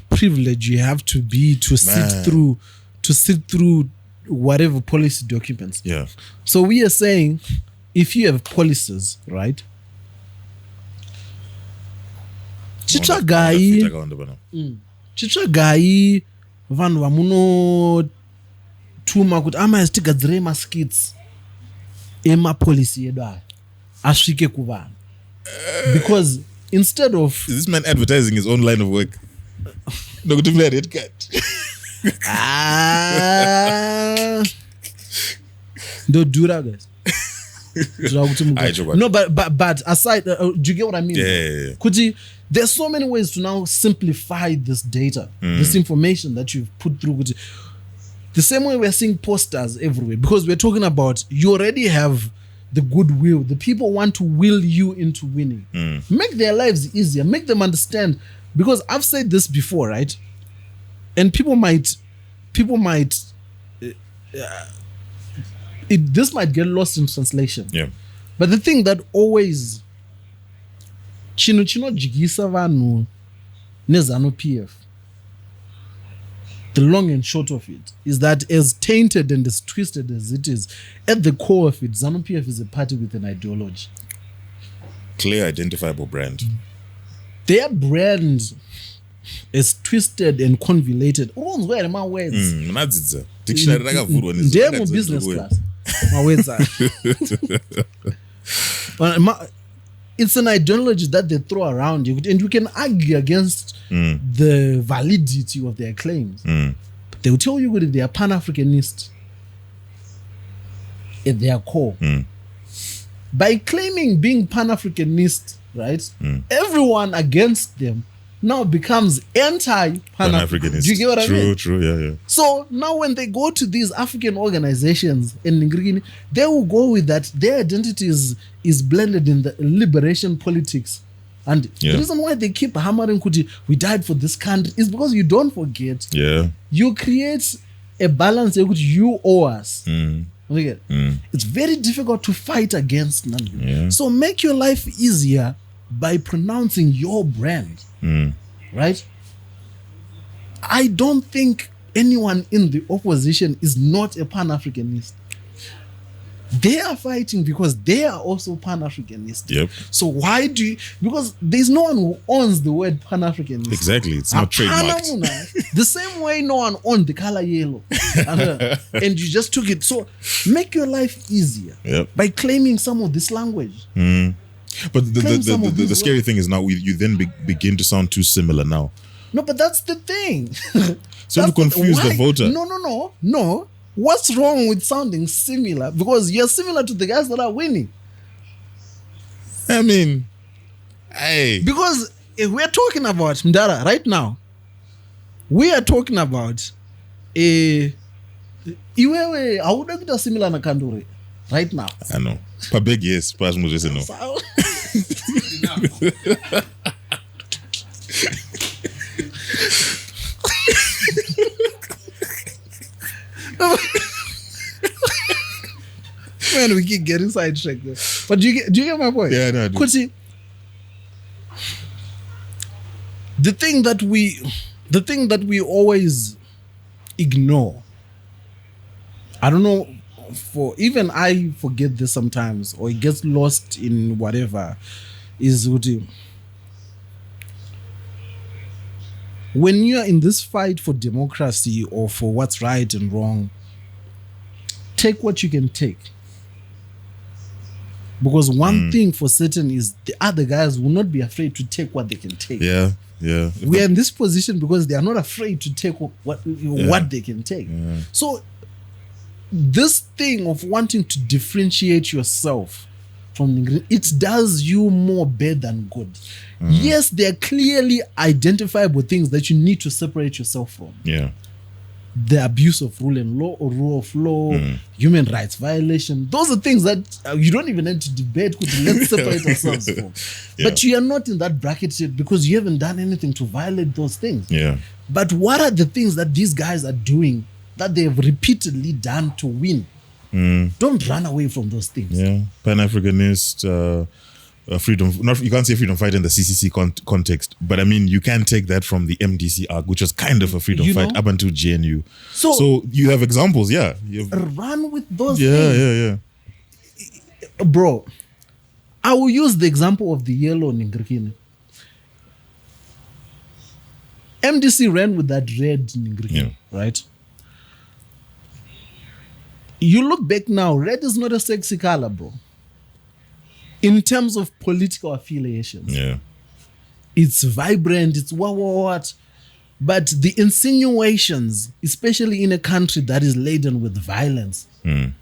privilege you have to be to sit through whatever policy documents? So we are saying, if you have policies, right? Chichagai vanhu vamunotuma kuti tigadzire maskits emapolicy edu aya asvike kuvanhu, because instead of is this man advertising his own line of work? No, to play a red card. Don't do that, guys. No, but aside, do you get what I mean? Yeah. There's so many ways to now simplify this data, this information that you've put through. The same way we're seeing posters everywhere, because we're talking about, you already have the goodwill. The people want to will you into winning. Make their lives easier. Make them understand. Because I've said this before, right? And people might this might get lost in translation. But the thing that always chinojigisa vanhu neZANU-PF, the long and short of it is that, as tainted and as twisted as it is, at the core of it, ZANU-PF is a party with an ideology. Clear, identifiable brand. Their brand is twisted and convoluted. Where are my words? Dictionary Demo business class. My words are. It's an ideology that they throw around you, and you can argue against the validity of their claims. But they will tell you that they are Pan-Africanist at their core. By claiming being Pan-Africanist, right? Everyone against them now becomes anti-Pan-Africanist. Do you get what I mean? True, yeah. So now when they go to these African organizations in Ngirigini, they will go with that. Their identity is blended in the liberation politics. And the reason why they keep hammering Kuti, we died for this country, is because you don't forget. You create a balance that you owe us. It's very difficult to fight against none. So make your life easier by pronouncing your brand. Right? I don't think anyone in the opposition is not a Pan-Africanist. They are fighting because they are also Pan-Africanist. So why do you... Because there's no one who owns the word Pan-Africanist. Exactly. It's not trademarked. The same way no one owned the color yellow. And you just took it. So make your life easier by claiming some of this language. But the scary thing is now you then begin to sound too similar now. No, but that's the thing. So you confuse the voter. No. What's wrong with sounding similar? Because you're similar to the guys that are winning. I mean, hey. Because if we're talking about Mdara right now, we are talking about Iwewe, I would like to similar na Kandoro right now. I know. But big yes, but no. So, man, we keep getting sidetracked there. But do you get my point? Yeah, no, I do. Kuti, the thing that we always ignore, I don't know, for even I forget this sometimes, or it gets lost in whatever, is Kuti, when you're in this fight for democracy or for what's right and wrong, take what you can take. Because one thing for certain is the other guys will not be afraid to take what they can take. Yeah. We are in this position because they are not afraid to take what they can take. Yeah. So this thing of wanting to differentiate yourself from the, it does you more bad than good. Yes, there are clearly identifiable things that you need to separate yourself from. Yeah. The abuse of rule and law or rule of law, human rights violation. Those are things that you don't even need to debate. Let's separate ourselves from. Yeah. But you are not in that bracket yet because you haven't done anything to violate those things. Yeah. But what are the things that these guys are doing that they have repeatedly done to win? Don't run away from those things. Yeah. Pan-Africanist, freedom. You can't say freedom fight in the CCC context, but I mean, you can take that from the MDC arc, which was kind of a freedom fight up until GNU. So you have examples, yeah. Run with those things. Yeah. Bro, I will use the example of the yellow Ningrikini. MDC ran with that red Ningrikini, right? You look back now, red is not a sexy color, bro. In terms of political affiliations. Yeah. It's vibrant, it's what. But the insinuations, especially in a country that is laden with violence, it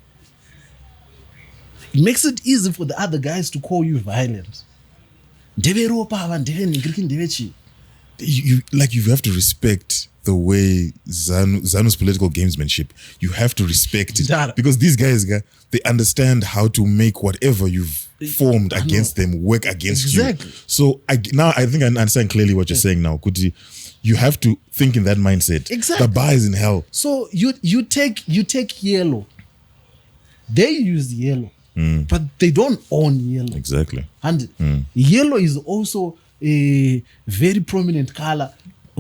makes it easy for the other guys to call you violent. You have to respect the way Zanu's political gamesmanship. You have to respect it. Because these guys, they understand how to make whatever you've formed against them work against you. So I think I understand clearly what you're saying now. Kuti, you have to think in that mindset. Exactly. The bar is in hell. So you take yellow. They use yellow, but they don't own yellow. Exactly. And yellow is also a very prominent color.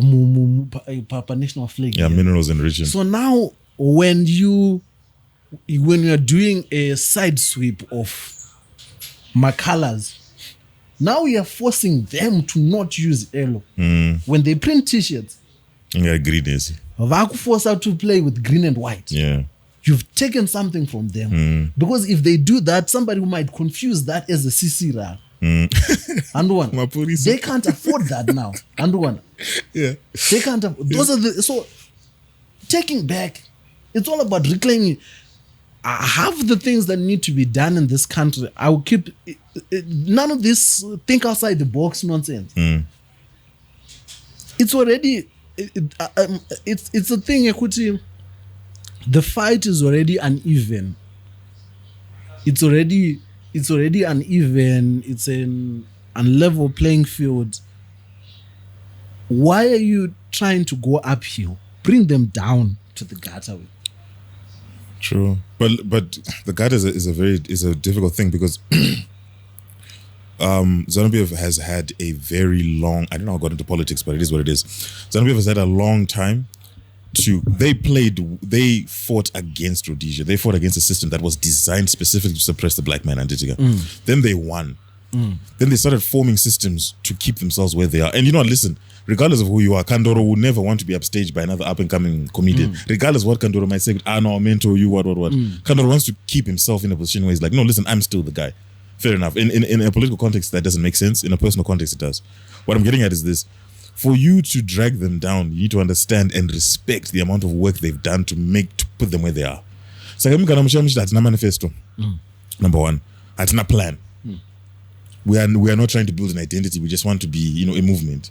National flag. Yeah, minerals and region. So now when you are doing a side sweep of my colors, now you are forcing them to not use yellow. When they print t-shirts, green, force out to play with green and white. Yeah. You've taken something from them. Because if they do that, somebody might confuse that as a CC. And they can't afford that now. And yeah, they can't. Those are the so taking back. It's all about reclaiming. Half the things that need to be done in this country, I will keep. None of this think outside the box nonsense. It's already. It's a thing. Equity. The fight is already uneven. It's already uneven. It's an unlevel playing field. Why are you trying to go uphill? Bring them down to the gutter. True, but the gutter is a difficult thing because ZANU-PF has had a very long. I don't know how I got into politics, but it is what it is. ZANU-PF has had a long time. They fought against Rhodesia. They fought against a system that was designed specifically to suppress the black man and Then they won. Then they started forming systems to keep themselves where they are. And listen, regardless of who you are, Kandoro would never want to be upstaged by another up-and-coming comedian. Regardless of what Kandoro might say, no, I'll mentor you, what. Kandoro wants to keep himself in a position where he's like, no, listen, I'm still the guy. Fair enough. In a political context, that doesn't make sense. In a personal context, it does. What I'm getting at is this. For you to drag them down, you need to understand and respect the amount of work they've done to put them where they are. So hatina manifesto. Number one, hatina plan. We are not trying to build an identity. We just want to be, a movement.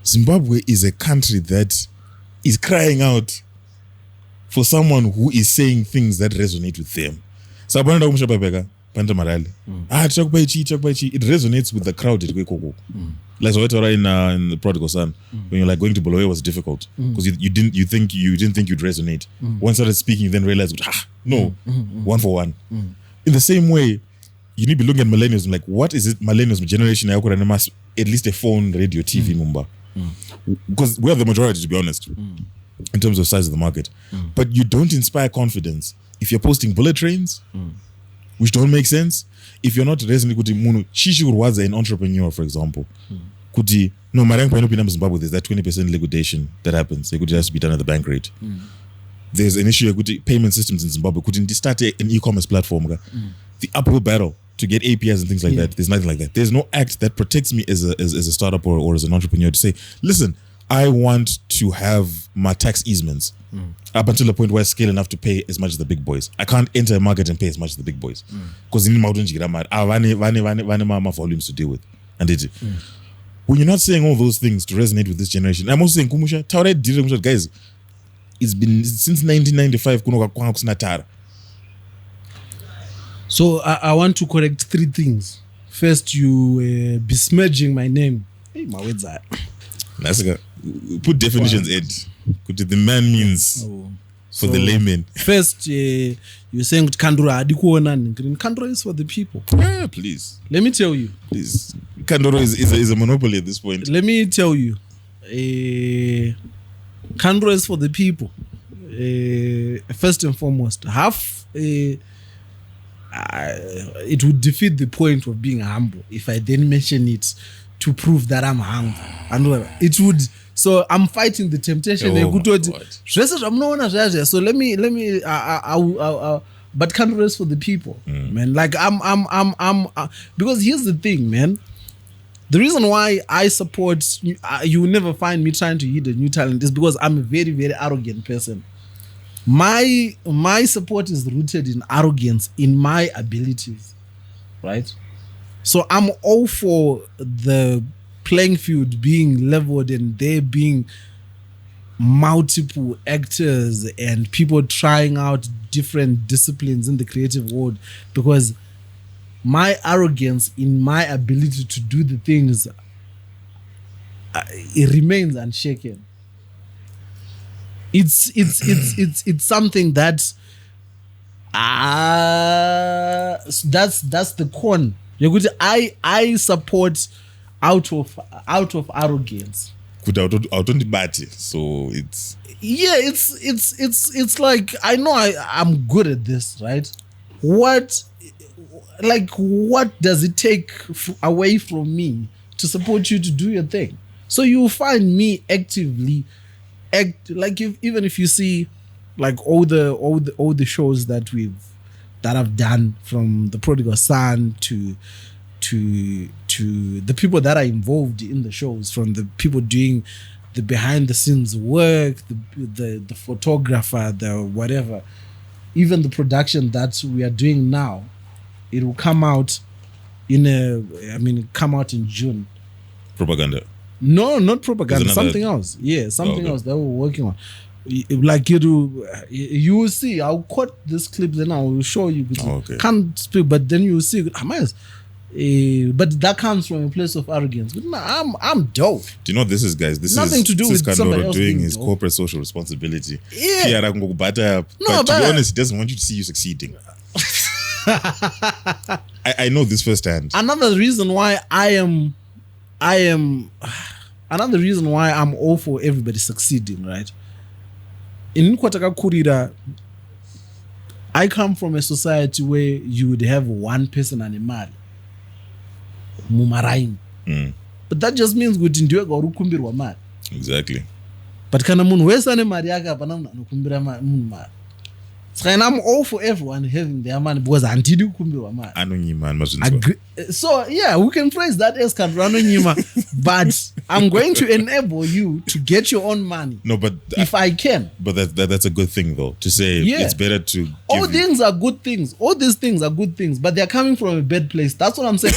Zimbabwe is a country that is crying out for someone who is saying things that resonate with them. So it resonates with the crowd at Kwekoko. Like so in the Prodigal Son, when you're like going to Bulawayo was difficult because you didn't think you'd resonate. Once started speaking, you then realized, no, one for one. In the same way, you need to be looking at millennials like, what is it millennials generation at least a phone, radio, TV, Mumba. Because we are the majority, to be honest, in terms of size of the market. But you don't inspire confidence if you're posting bullet trains, which don't make sense. If you're not resonating with Shishi was an entrepreneur, for example. No, Zimbabwe, there's that 20% liquidation that happens. It could just be done at the bank rate. There's an issue with payment systems in Zimbabwe. Couldn't start an e-commerce platform. The uphill battle to get APIs and things like that. There's nothing like that. There's no act that protects me as a startup or as an entrepreneur to say, listen, I want to have my tax easements up until the point where I scale enough to pay as much as the big boys. I can't enter a market and pay as much as the big boys because in volumes to deal with. And when you're not saying all those things to resonate with this generation, I'm also saying, Kumusha, guys, it's been since 1995. So I want to correct 3 things. First, you besmirching my name. Hey, my words are. Put definitions, Ed. The man means for the layman. First, you're saying Kandoro Kandoro is for the people. Yeah, please. Let me tell you. Please. Kandoro is a monopoly at this point. Let me tell you. Kandoro is for the people. First and foremost. It would defeat the point of being humble if I then mention it to prove that I'm humble. And it would. So I'm fighting the temptation. So let me. But Kandoro is for the people, man. Like I'm. Because here's the thing, man. The reason why I support you will never find me trying to hit a new talent is because I'm a very, very arrogant person. My support is rooted in arrogance in my abilities, right? So I'm all for the playing field being leveled and there being multiple actors and people trying out different disciplines in the creative world, because my arrogance in my ability to do the things it remains unshaken. It's something that that's the con. I support out of arrogance. So it's like I know I'm good at this, right? What does it take away from me to support you to do your thing? So you'll find me actively even if you see like all the shows that I've done, from the Prodigal Son to the people that are involved in the shows, from the people doing the behind the scenes work, the photographer, the whatever, even the production that we are doing now, it will come out in June. Propaganda. No, not Propaganda. Something else. Yeah, something else that we're working on. Like you will see. I'll cut this clip, then I will show you. Can't speak, but then you will see. But that comes from a place of arrogance. But I'm dope. Do you know what this is, guys? This nothing is to do with somebody else doing his dope. corporate social responsibility. Yeah. But to be honest, he doesn't want you to see you succeeding. I know this firsthand. Another reason why I'm all for everybody succeeding, right? In Kwatakakurira, I come from a society where you would have one person and a man. Mumarain. But that just means kuti ndiwe garukumbirwa mari. Exactly. But kana munhu wese ane mari yake hapana munhu anokumbira munhu mari. So I'm all for everyone having their money because handidi kukumbirwa mari. Anonyima. So yeah, we can phrase that as Kandoro anonyima, but I'm going to enable you to get your own money. No, but if I can. But that's a good thing, though. To say it's better to. All things are good things. All these things are good things, but they're coming from a bad place. That's what I'm saying.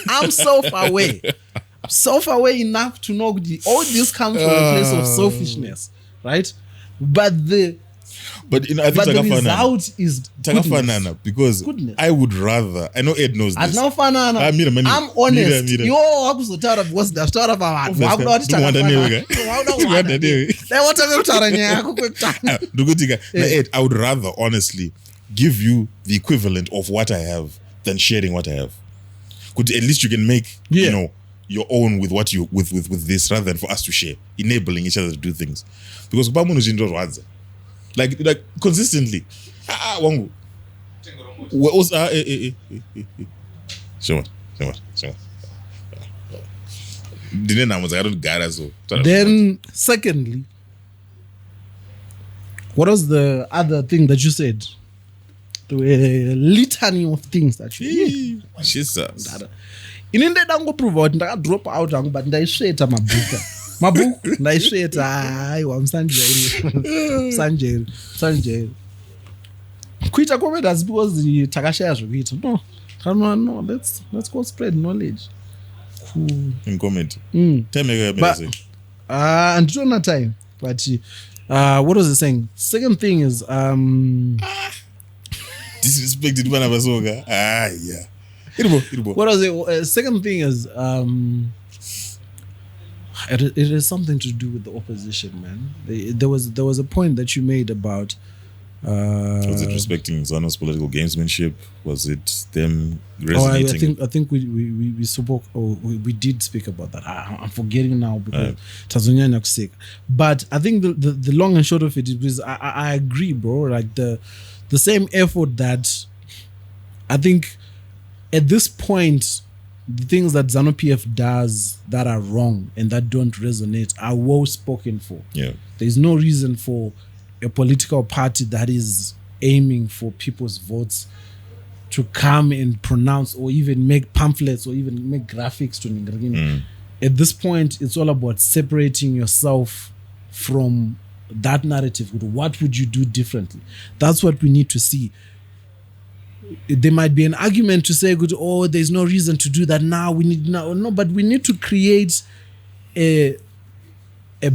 I'm self-aware. Self-aware enough to know all this comes from a place of selfishness, right? But I think the result is goodness. Because goodness. I would rather. I know Ed knows this. I'm honest. Yo, akuzotara because ndashara pavanhu. Ed, I would rather honestly give you the equivalent of what I have than sharing what I have. Could at least you can make your own with what you with this rather than for us to share, enabling each other to do things. Because like consistently. Wangu. Then secondly, what was the other thing that you said? There were a litany of things that you Jesus. ininde dangoprova kuti ndakadrop out hangu but ndaisveta mabhuku ndaisveta haiwa musanjeri kuita comment asi because takashaya zvekuita no let's go spread knowledge in comment time anditona time but what was it saying? Second thing is disrespected bana basoka yeah. What was it? Second thing is it is something to do with the opposition, man. There was a point that you made about was it respecting Zano's political gamesmanship? Was it them resonating? I think we spoke or we did speak about that. I'm forgetting now because Tanzania is sick. But I think the long and short of it is I agree, bro. Like the same effort that I think at this point, the things that ZANU-PF does that are wrong and that don't resonate are well spoken for. Yeah. There's no reason for a political party that is aiming for people's votes to come and pronounce or even make pamphlets or even make graphics to Ningirigini. At this point, it's all about separating yourself from that narrative. What would you do differently? That's what we need to see. There might be an argument to say, there's no reason to do that now. But we need to create a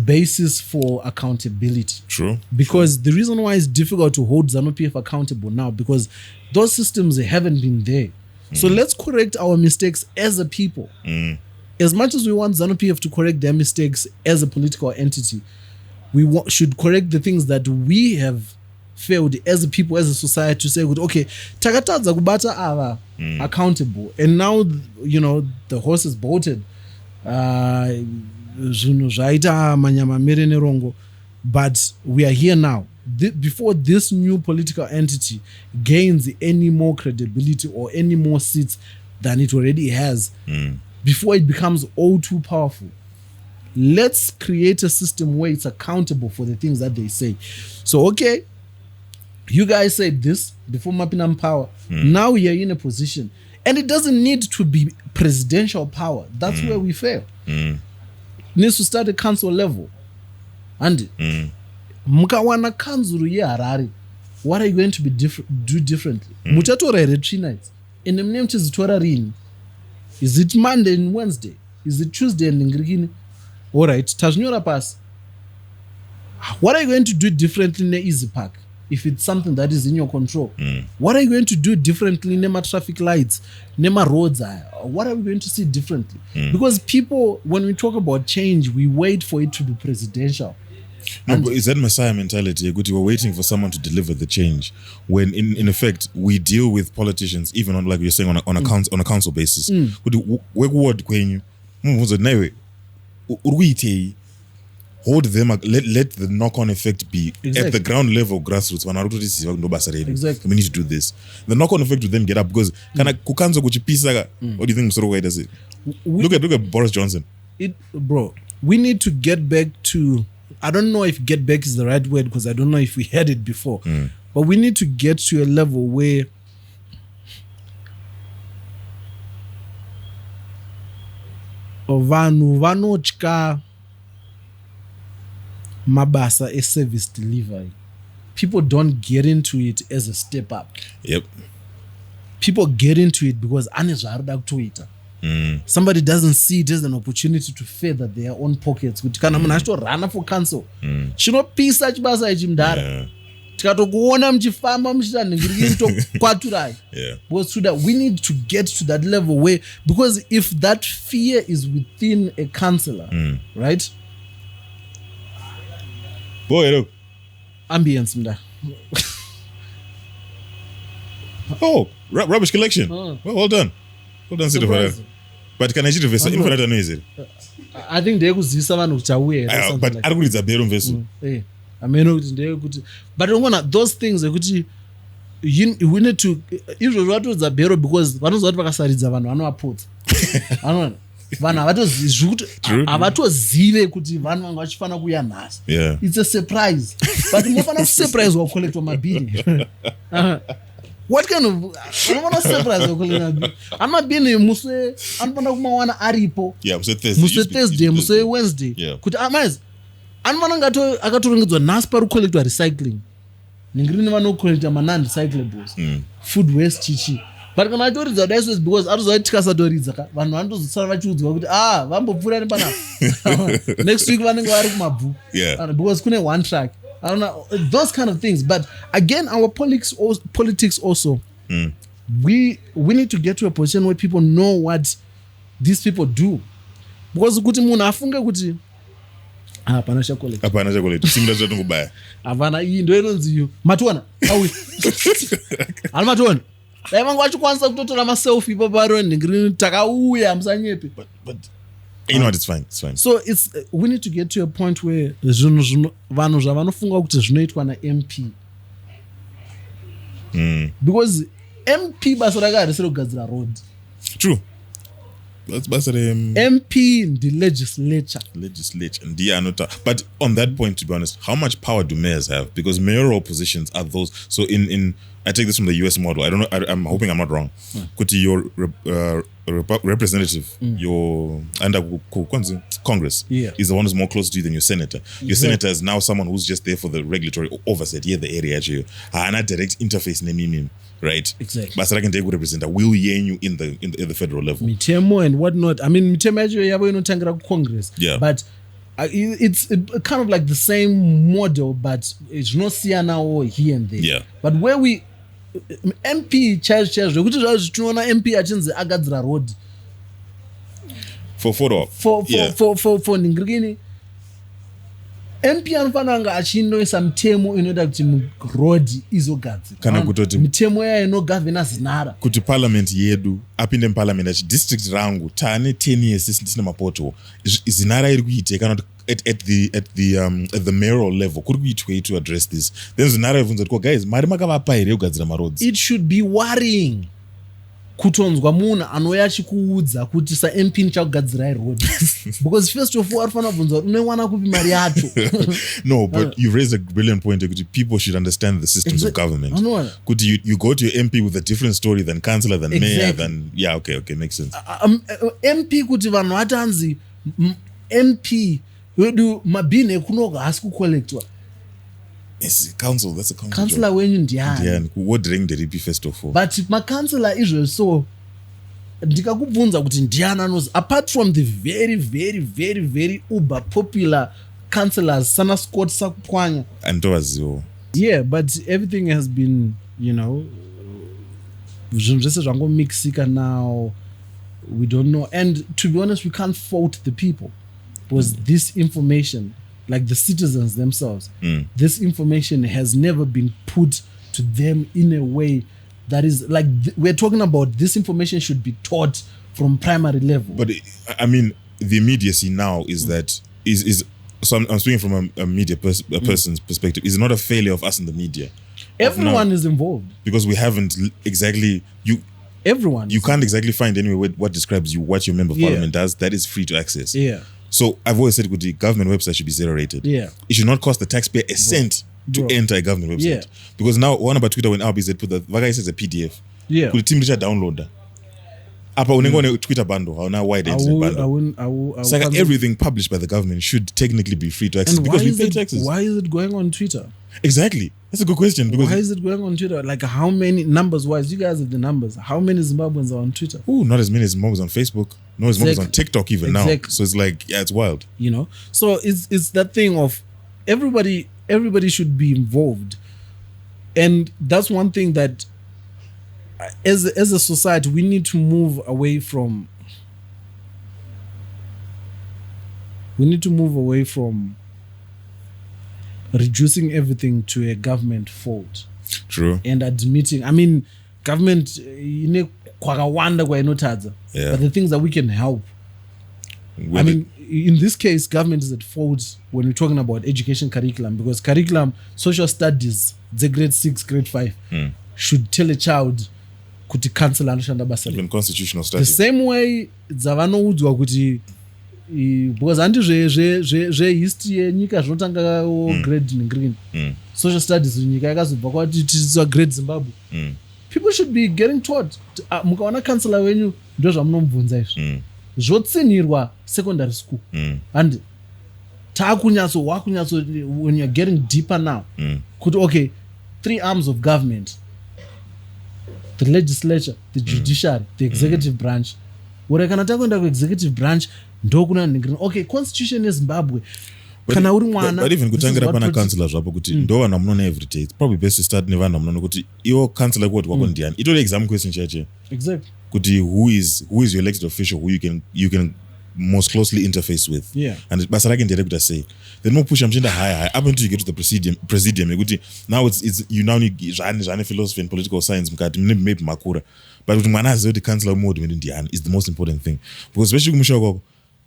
basis for accountability. True. Because the reason why it's difficult to hold ZANU-PF accountable now, because those systems haven't been there. So let's correct our mistakes as a people. As much as we want ZANU-PF to correct their mistakes as a political entity, we should correct the things that we have failed as a people, as a society, to say, okay, takatadza kubata ava accountable, and now the horse is bolted. Zvinhu zvaita manyama mere nerongo, but we are here now. Before this new political entity gains any more credibility or any more seats than it already has, before it becomes all too powerful, let's create a system where it's accountable for the things that they say. So, okay, you guys said this before Mapinam power. Now we are in a position, and it doesn't need to be presidential power. That's where we fail. Needs to start at council level. And mukawana kanzuru ye Harare, what are you going to do differently? Muchatora here 3 nights. In the name chizitora rini. Is it Monday and Wednesday? Is it Tuesday and Ngirigini? All right, tazvinyora pasi. What are you going to do differently in the Easy Park? If it's something that is in your control, what are you going to do differently in the traffic lights, nema roads? What are we going to see differently? Because people, when we talk about change, we wait for it to be presidential. No, but is that Messiah mentality? We're waiting for someone to deliver the change. When in effect we deal with politicians, even on, like you're saying, on a council basis. Hold them, let the knock-on effect be at the ground level, grassroots. Exactly. We need to do this. The knock-on effect to them get up because what do you think Msoro does it? Look at Boris Johnson. Bro, we need to get back to, I don't know if get back is the right word because I don't know if we had it before, but we need to get to a level where vanhu vanotya mabasa e-service delivery. People don't get into it as a step up. Yep. People get into it because ane zvaarida kutoita. Somebody doesn't see it as an opportunity to feather their own pockets. Kuti kana munhu achitorana for council, chinopisa chibasa ichi mudhara. Tikatokuona mchifamba muchita nhingiriri tokwaturai. Because so that we need to get to that level where, because if that fear is within a councillor, right? Boy, look. Ambience mda. Oh, rubbish collection. Well done. Well done, City. But can I see the verse? Infinite noise. I think they could see someone who's aware. But I read the bedroom verse. I may know it. But those things, we need to. Usually, what was the bureau because one of the Pakasaridza vanhu vanoapota. Vanhu havatozive kuti vanhu vanga vachifana kuuya nhasi. It's a surprise. But mofana surprise wakollectwa mabhini. What kind of surprise wakollectwa? Amabhini muswe anofana kumawana aripo. Muswe Thursday, muswe Wednesday. Kuti amaz anofana akatorongedzwa nhasi pari kukollectwa recycling. Ningirini vanokollecta non-recyclables. Food waste chichi. But kana atoridza daiso is because arozoti tikasatoridza vanhu vanotozosara vachiudzwa kuti vambopfuura nepana. Next week vanenge vari kumabhuku. Because kune one track. I don't know, those kind of things. But again, our politics also, we need to get to a position where people know what these people do. Because kuti munhu afunge kuti hapana chakolect. Simba zvatongobaya. Havana iyi ndo inonzi matuona. Awi. Ari matuona. Dai vanga vachikwanisa kutotora maselfie paparo ningiri takauya musanyepe. But you know what, it's fine. So we need to get to a point where vanhu zvavanofunga kuti zvinoitwa na-MP. Because MP basa rake harisiri kugadzira road. True. That's basa MP in the legislature. But on that point, to be honest, how much power do mayors have? Because mayoral positions are those. So in I take this from the US model. I don't know. I'm hoping I'm not wrong. Kuti your representative, your under Congress, is the one who's more close to you than your senator. Your senator is now someone who's just there for the regulatory oversight. The area actually, and direct interface name, right? Exactly. But I can take representative will you in the federal level. Mitemo and whatnot. I mean, mitemo actually you know tangira Congress. But it's kind of like the same model, but it's not now here and there. But where we MP charge kuti zvazvitinoona MP achinzi agadzira road for ningirikini MP anofanira anga achinoisa mitemo inoita kuti road izogadzirwa kana kutoti mitemo yayo inogavhena ZIMRA kuti parliament yedu apinde muparliament achi district rangu tane 10 years tisina mapoto ZIMRA iri kuite kana at the mayoral level kuri kuitwe to address this. Then ZIMRA ivunza kuti guys mari makavapa here kugadzira maroads. It should be worrying kutonzwa munhu anouya achikuudza kuti sa-MP nichakugadzirai road. Because first of all arifana kubvunza kuti unowana kupi mari yacho. No, but you've raised a brilliant point kuti people should understand the systems of government. Kuti you go to your MP with a different story than councillor, than mayor, than okay, makes sense. MP kuti vanhu vatanzi MP wedu mabhini ekunoga hasi kucollectwa. It's council, that's a council. Councillor wenyu ndiani? Kuwodering ndiripi first of all. But ma-councillor izvo so ndikakubvunza kuti ndiani anozi apart from the very very very very uber popular councillors sana Scott Sakukwanya andovaziwo. But everything has been, zvinhu zvese zvangomixika now. We don't know, and to be honest we can't fault the people because this information, like the citizens themselves, this information has never been put to them in a way that is like we're talking about. This information should be taught from primary level. But I mean, the immediacy now is that is so I'm speaking from a media person's perspective. It's not a failure of us in the media. Everyone is involved because we haven't exactly Everyone. You can't exactly find anywhere what describes you, what your member of parliament does. That is free to access. So I've always said the government website should be zero rated. It should not cost the taxpayer a cent to enter a government website. Because now one about Twitter when RBZ put the guy says a PDF. Could the team download that? Apa unenge on Twitter bundle, hauna wide internet bundle. Saka everything published by the government should technically be free to access because we pay taxes. Why is it going on Twitter? Exactly. That's a good question. Because why is it going on Twitter? Like how many numbers-wise? You guys have the numbers. How many Zimbabweans are on Twitter? Ooh, not as many as Zimbabweans on Facebook. No, as Zimbabweans on TikTok even now. So it's like, yeah, it's wild. You know. So it's that thing of everybody should be involved, and that's one thing that as a society we need to move away from. We need to move away from reducing everything to a government fault. True. And admitting, I mean, government kwakawanda kwainotadza, but the things that we can help. I mean, in this case, government is at fault when we're talking about education curriculum, because curriculum, social studies, the grade 6, grade 5, should tell a child kuti cancel anoshanda basa. Even constitutional studies. The same way dzavanoudzwa kuti because handi zvehistory yenyika zvinotanga grade green, social studies nyika yakazobva kwati tichidzidzwa grade Zimbabwe. People should be getting taught. Mukaona kansela wenyu ndo zvamunomubvunza izvi zvotsinirwa secondary school, and wakunyatso when you're getting deeper now kuti okay, 3 arms of government: the legislature, the judiciary, the executive branch. Uri kana takuenda kuexecutive branch ndokuna ningirina okay, constitution yeZimbabwe kana uri mwana. But even kutangira pana councillor zvapo kuti ndo vanhu munona every day, it's probably best to start nevanhu munona kuti iwo councillor kuti wako ndiani, itore exam question chache. Exactly. Kuti who is your elected official who you can most closely interface with. And basa rake ndere kuti say then mopusha mchenda high up until you get to the presidium ekuti now it's you now need zvane philosophy and political science mukati maybe makura, but kuti mwana azive kuti councillor mode ndiani is the most important thing, because especially kumusha kwako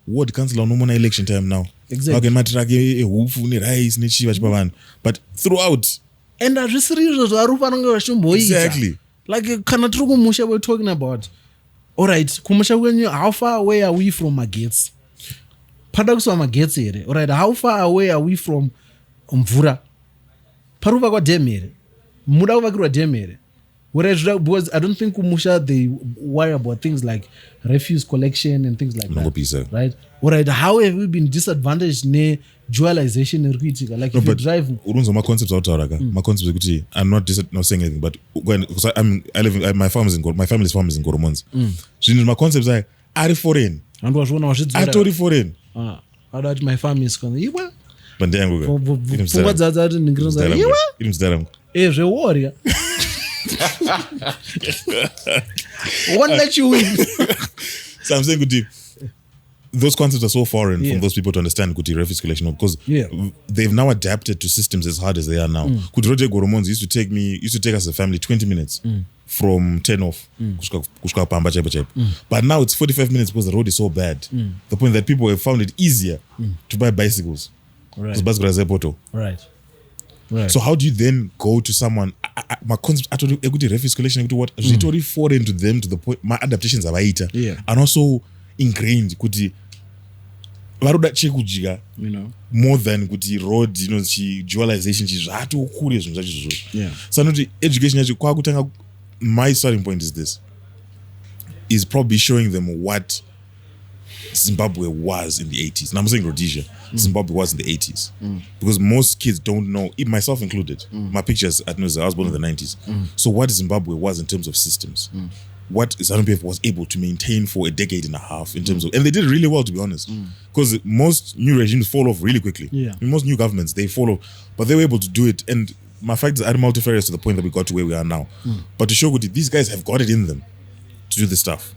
ward councillor unomona election time now. Exactly. Okay, matrake ehufu nerice nechiva chipa vanhu, but throughout and azvisiri izvo zvari kufanira vachimboita. Exactly. Like kana tiri kumusha we're talking about, all right, kumusha kwenyu how far away are we from magetsi? Pada kuswa magetsi here. All right, how far away are we from mvura? Paruva kwa dam here. Muda kuvakirwa dam here. Whereas because I don't think kumusha they worry about things like refuse collection and things like that. Right? All right, how have we been disadvantaged ne dualization erkuitika? Like if you drive urunzo ma concepts out araka. My concepts kuti I'm not saying anything, but because I live my farm is in my family's farm is in Goromonzi. So my concepts are foreign. And wazvona wazvidzora. Atori foreign. Adati my farm is gone. Iwa. Bandengo. Pfungwa dzadzati ningirinza. Iwa. Irimzdaram. Zvewarrior. Won't let you win. So I'm saying kuti those concepts are so foreign from those people to understand kuti refuse collection, because they've now adapted to systems as hard as they are now. Kuti Rote Goromonzi used to take us as a family 20 minutes from 10 off kusvika pamba chaipo. But now it's 45 minutes because the road is so bad. The point that people have found it easier to buy bicycles. Because bicycles are poto. Right. So how do you then go to someone? My concept actually refuse collection what totally foreign to them to the point my adaptations are and also ingrained kuti varoda chekudya, more than kuti road dualization chizvatokure zvinhu zvacho izvozvo. So noti education yacho kwakutanga. My starting point is this, is probably showing them what Zimbabwe was in the 80s. Now I'm saying Rhodesia. Zimbabwe was in the 80s. Because most kids don't know, myself included, my pictures at Nusa, I was born in the 90s. So what Zimbabwe was in terms of systems, what ZANU-PF was able to maintain for a decade and a half in terms of, and they did really well, to be honest, because most new regimes fall off really quickly. Most new governments, they fall off, but they were able to do it. And my fact is, I'm multifarious to the point that we got to where we are now. But to show that these guys have got it in them to do this stuff.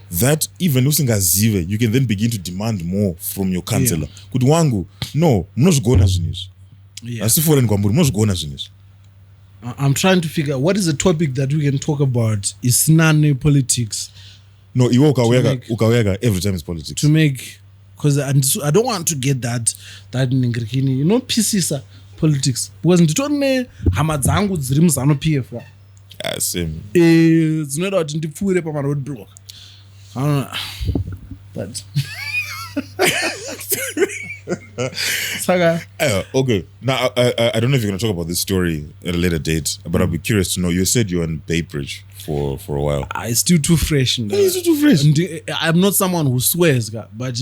That even usingazive, you can then begin to demand more from your councillor. Kuti wangu, no, mnozvigona zvinhu izvi. Asi foreign kwamburi, mnozvigona zvinhu izvi. I'm trying to figure out what is a topic that we can talk about. It's none politics. No, iwo ukaweka every time it's politics. To make, because I don't want to get that ningirikini, pisisa politics. Because nditone hama dzangu dziri muZANU-PF. Same. Dzinoda kuti ndipfuure pama roadblock. I don't know. But Saka. Okay. Now, I don't know if you're going to talk about this story at a later date, but I'll be curious to know. You said you were in Baybridge for a while. It's still too fresh. It's still too fresh. I'm not someone who swears, but it's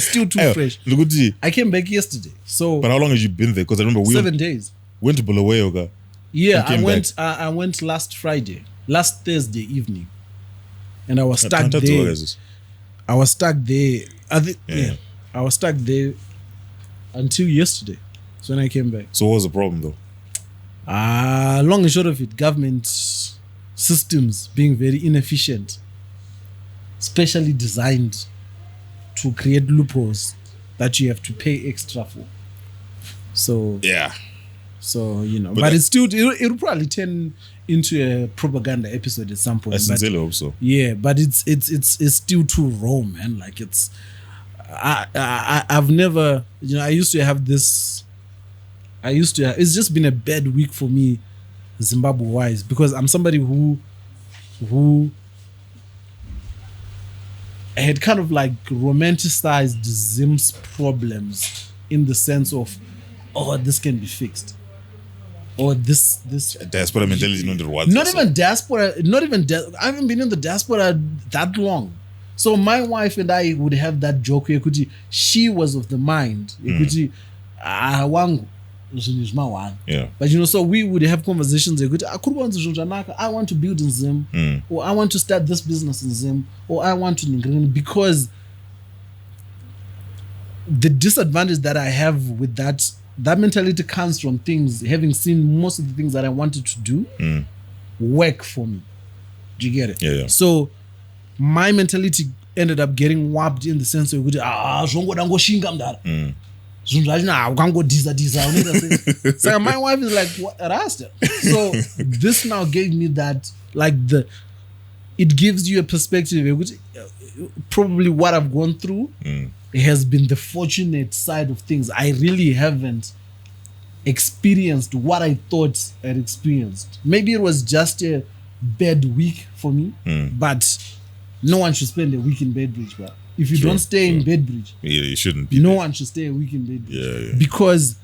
still too fresh. I came back yesterday. So, but how long have you been there? Because I remember 7 days. Went to Bulawayo. Yeah, I went last Thursday evening, and I was stuck there. I was stuck there. I was stuck there until yesterday. So when I came back. So what was the problem though? Long and short of it, government systems being very inefficient, specially designed to create loopholes that you have to pay extra for. So yeah. So but it's still it'll probably turn into a propaganda episode at some point. I sincerely hope so. Yeah, but it's still too raw, man. Like I've never I used to have it's just been a bad week for me, Zimbabwe wise, because I'm somebody who had kind of like romanticized Zim's problems in the sense of, this can be fixed. Or this diaspora mentality, not even diaspora. I haven't been in the diaspora that long, so my wife and I would have that joke. She was of the mind. Yeah. But so we would have conversations. I want to build in Zim, or I want to start this business in Zim, or I want to, because the disadvantage that I have with that mentality comes from having seen most of the things that I wanted to do work for me. Do you get it? Yeah. So my mentality ended up getting warped in the sense of so my wife is like, what, Rasta? So this now gave me that, it gives you a perspective. Probably what I've gone through has been the fortunate side of things. I really haven't experienced what I thought I'd experienced. Maybe it was just a bad week for me, but no one should spend a week in Baybridge, bro. If you don't stay in Baybridge, you shouldn't be. No one should stay a week in Baybridge. Yeah. Because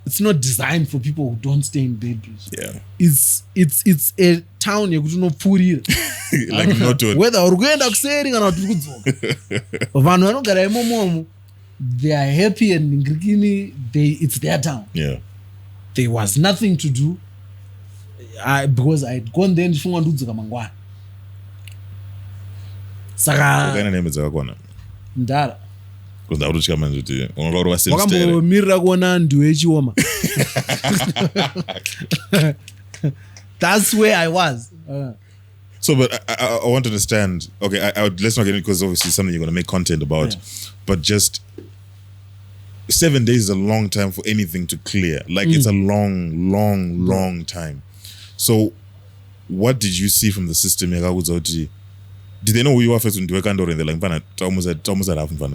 it's not designed for people who don't stay in Baybridge. Yeah. It's a town you could purira. Like not to whether we're going to kuseri kana kuti kudzoka. Vanhu vanogara imomo, they are happy and it's their town. Yeah. There was nothing to do. Because I had gone there ndifunga ndudzoka mangwana. Saka kana name dzakakwana. Ndara. Because I would come and do it. Wakambomirira kuona ndu echioma. That's where I was. So, but I want to understand. Okay, let's not get into, because obviously it's something you're going to make content about. Yeah. But just 7 days is a long time for anything to clear. It's a long time. So, what did you see from the system? Did they know who you were first in Kandoro and they're like, almost at half? No,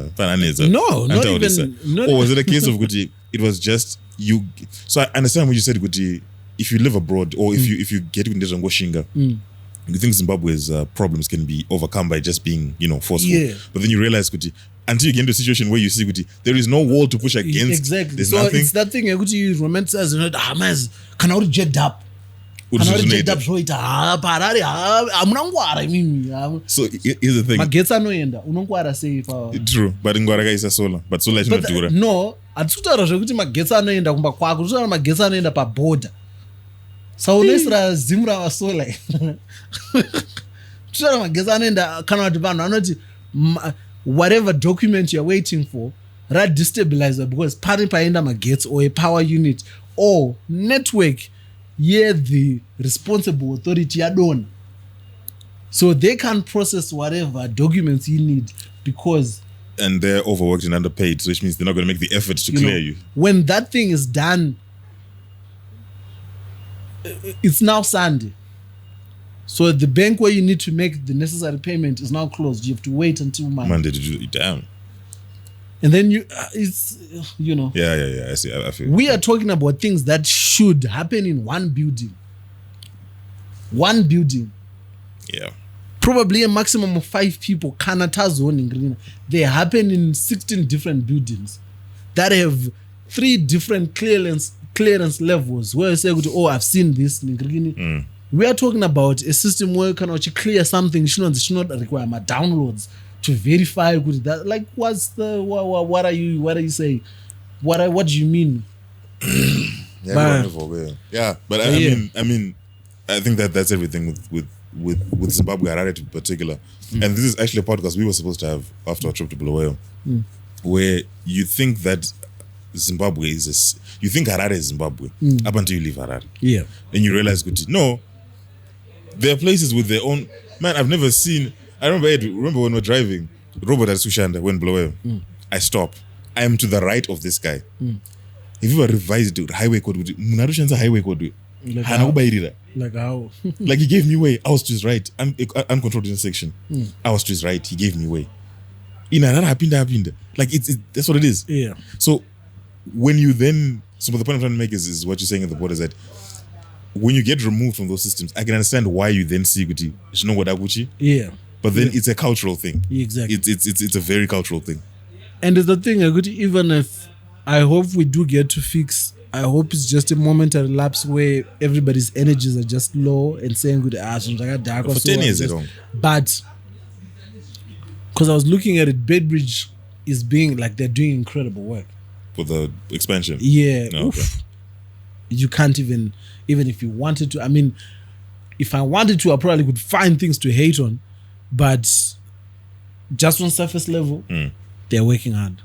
not even. Or was it a case of it was just you? So I understand when you said if you live abroad or if you get into Shinga, you think Zimbabwe's problems can be overcome by just being forceful. Yeah. But then you realize until you get into a situation where you see there is no wall to push against. Exactly. There's so nothing. It's that thing you romanticize can I reject up? So here's the thing. True, but Ngwaraga is a solar. But solar is not dura. No, atutaura zvekuti magetsi anoenda kumba kwako, kutaura magetsi anoenda paborder. Saunesra ZIMRA wa solar. Tutaura magetsi anoenda kana kuti vanhu anoti whatever document you're waiting for, destabilizer because pane paenda magetsi or a power unit or network. The responsible authority yadona, so they can process whatever documents you need because and they're overworked and underpaid, so which means they're not going to make the effort to clear you. When that thing is done, it's now Sunday, so the bank where you need to make the necessary payment is now closed. You have to wait until Monday to do it. Damn. And then Yeah, I see. I feel. We are talking about things that should happen in one building. Yeah. probably a maximum of 5 people they happen in 16 different buildings that have 3 different clearance levels where you say, oh, I've seen this. We are talking about a system where you can clear something. You should not require my downloads to verify that. Like, what are you saying? What do you mean? Yeah, but I mean, I think that's everything with Zimbabwe, Harare in particular. And this is actually a podcast we were supposed to have after our trip to Bulawayo, where you think that Zimbabwe you think Harare is Zimbabwe up until you leave Harare. Yeah. And you realize, no, there are places with their own. Man, I've never seen. I remember when we're driving, Robert at Sushanda went Bulawayo. I stop. I am to the right of this guy. If you were revised highway code, highway code. Like how? Like he gave me way. I was to his right. Uncontrolled intersection. I was to his right. He gave me way. Like that's what it is. Yeah. So when you then, so the point I'm trying to make is what you're saying at the board is that when you get removed from those systems, I can understand why you then see Gucci. Yeah. But then it's a cultural thing. Exactly. It's a very cultural thing. And it's the thing, even if I hope we do get to fix, I hope it's just a momentary lapse where everybody's energies are just low and saying good for 10 years ago. But because I was looking at it, Bedbridge is being like they're doing incredible work. For the expansion. Yeah. Oh, okay. You can't even if you wanted to. I mean, if I wanted to, I probably could find things to hate on. But just on surface level, they're working hard.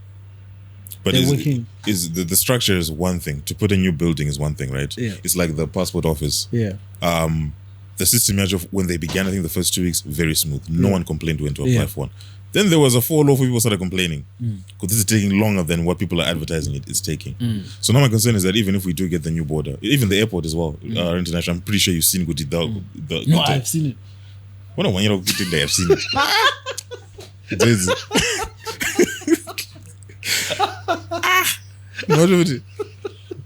But the structure is one thing. To put a new building is one thing, right? Yeah. It's like the passport office. Yeah. The system when they began, I think the first 2 weeks, very smooth. No one complained when to apply for one. Then there was a fall off where people started complaining because this is taking longer than what people are advertising it's taking. So now my concern is that even if we do get the new border, even the airport as well, international, I'm pretty sure you've seen the No, I've seen it. What a 1 year old day I've seen it. It is.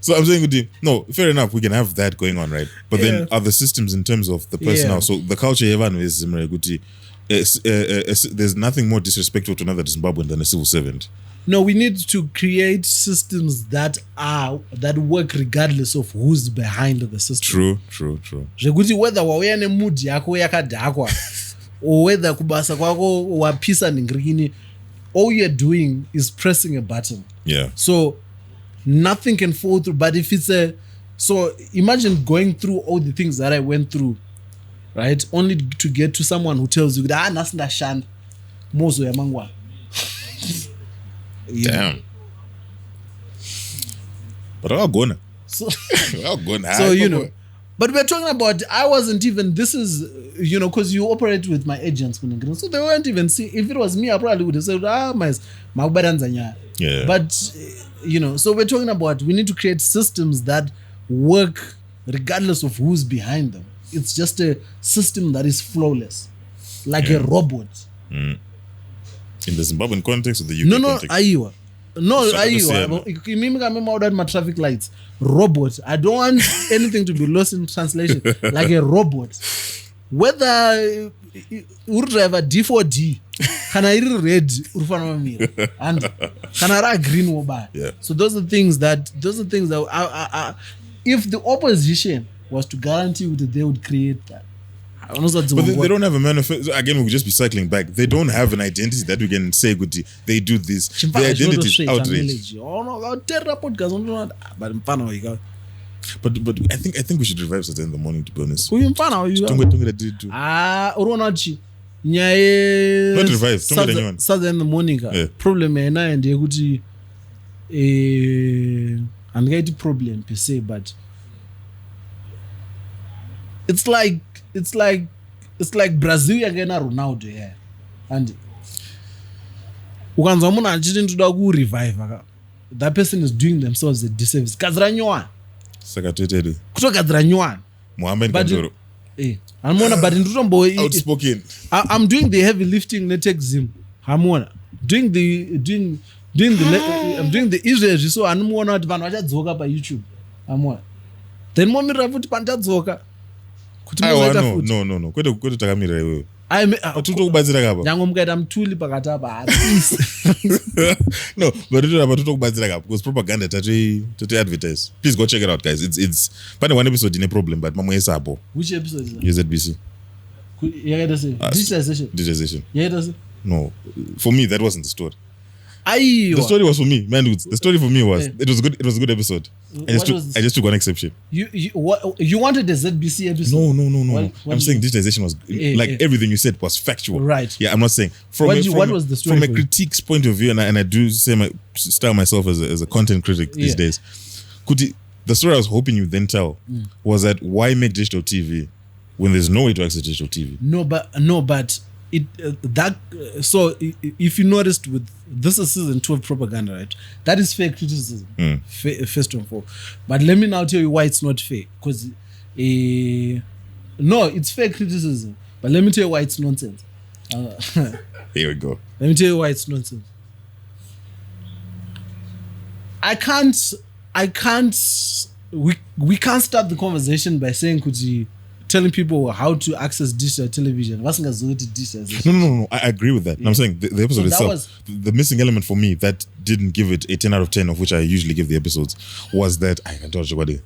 So I'm saying, no, fair enough, we can have that going on, right? But then other systems in terms of the personnel. So the culture even is ZIMRA. There's nothing more disrespectful to another Zimbabwean than a civil servant. No, we need to create systems that work regardless of who's behind the system. True. Zvekuti whether wauya nemood yako yakadhakwa or whether kubasa kwako wapisa ningrini, all you're doing is pressing a button. Yeah. So nothing can fall through. But if it's so imagine going through all the things that I went through, right? Only to get to someone who tells you that nasnda shand mozo ya mangwa. Damn. But I'm gonna. So but we're talking about, I wasn't even, this is, because you operate with my agents. So they weren't even see. If it was me, I probably would have said, yeah. But, so we're talking about, we need to create systems that work regardless of who's behind them. It's just a system that is flawless, like a robot. In the Zimbabwean context or the UK context? Aiwa. My traffic lights. Robot. I don't want anything to be lost in translation. Like a robot. Whether you drive a D4D, can I red and can I green mobile? Yeah. So those are things that if the opposition was to guarantee that they would create that. But they don't have a manifesto. Again, we'll just be cycling back. They don't have an identity that we can say, they do this. Their identity is outraged. But I think we should revive Saturday in the morning, to be honest. Not revive. Saturday in the morning. Problem and I'm getting problem per se, but it's like Brazil again Ronaldo here. And ukanza munhu achiti ndoda kurevive, that person is doing themselves a disservice. Gadzira nyowani. Saka toitedu. Kutogadzira nyowani. King Kandoro. Anoona, but ndotombo outspoken. I'm doing the heavy lifting ne Techzim. Hamuona. Doing the I'm doing the Israel, so anomuona kuti vanhu vachadzoka pa YouTube. Hamuona. Then momirira futi pandadzoka. No. Kwete takamira iwewe. Atutokubatsira kapa. Nyango mukaita mutuli pakati apa. No, but atutokubatsira kapa because propaganda tati advertise. Please go check it out, guys. It's but one episode in a problem, but mamwe sapo. Which episode is that? ZBC. Digitization. No, for me that wasn't the story. The story was for me, man. The story for me was it was good. It was a good episode. I just took one exception. You wanted a ZBC episode? No. I'm saying digitization was everything you said was factual. Right. Yeah, I'm not saying what was the story from a critique's point of view, and I do style myself as a content critic these days. The story I was hoping you then tell was that why make digital TV when there's no way to access digital TV? No, but. So if you noticed with this is season 2 of Properganda, right? That is fair criticism, first and foremost. But let me now tell you why it's not fair. Because no, it's fair criticism. But let me tell you why it's nonsense. Here we go. Let me tell you why it's nonsense. We can't start the conversation by saying telling people how to access digital television. No, I agree with that. Yeah. I'm saying the episode itself, the missing element for me that didn't give it a 10 out of 10, of which I usually give the episodes, was that I can tell you what that